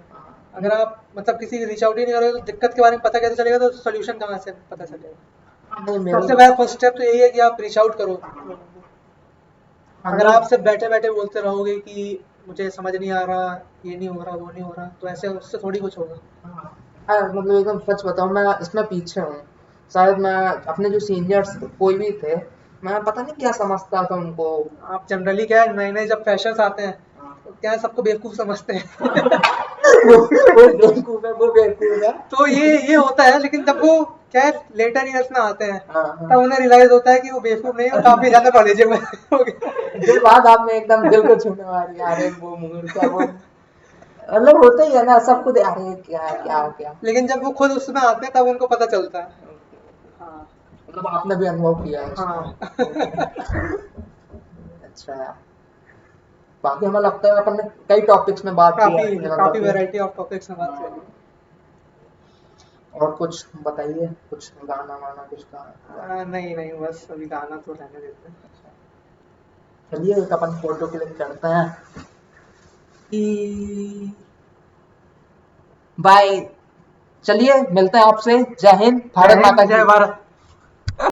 अगर आप मतलब किसी की रीच आउट ही नहीं करोगे तो दिक्कत के बारे में पता कैसे चलेगा, तो सोल्यूशन कहाँ से पता चलेगा। नहीं मेरे सबसे पहला फर्स्ट स्टेप तो यही है कि आप रीच आउट करो लोगों को। हाँ अगर नहीं आप सिर्फ बैठे बैठे बोलते रहोगे कि मुझे समझ नहीं आ रहा, ये नहीं हो रहा, वो नहीं हो रहा, तो ऐसे उससे थोड़ी कुछ होगा। हाँ मतलब एकदम सच बताऊं, मैं इसमें पीछे हूँ। शायद मैं अपने जो सीनियर्स कोई भी थे, मैं पता नहीं क्या समझता था उनको। आप जनरली क्या है, नए नए जब फ्रेशर्स आते हैं हाँ। तो क्या है, सबको बेवकूफ समझते हैं। वो बेवकूफ है, वो बेवकूफ है। तो ये होता है, लेकिन जब वो क्या है लेटर ईयर्स में आते हैं हाँ हाँ। तब उन्हें रियलाइज होता है कि वो बेवकूफ नहीं है, वो काफी ज्यादा नॉलेजेबल हो गया। ये बात आपने एकदम दिल को छूने वाली, अरे वो मूर्ख है वो, मतलब होता ही है ना सबको अरे क्या क्या क्या। लेकिन जब वो खुद उसमें आते हैं तब उनको पता चलता है। हाँ। मतलब आपने भी अनुभव किया है इसको। हाँ। अच्छा, बाकी हमें लगता है अपन ने कई टॉपिक्स में बात की है काफी अपनी मतलब काफी कि। वैरायटी ऑफ टॉपिक्स में बात करी। और कुछ बताइए, कुछ गाना वाना कुछ का। नहीं नहीं, बस अभी गाना तो रहने देते हैं। चलिए एक अपन फोटो क्लिक करते हैं कि बाय। चलिए मिलते हैं आपसे। जय हिंद, जय भारत हिंद, माता जय की। भारत।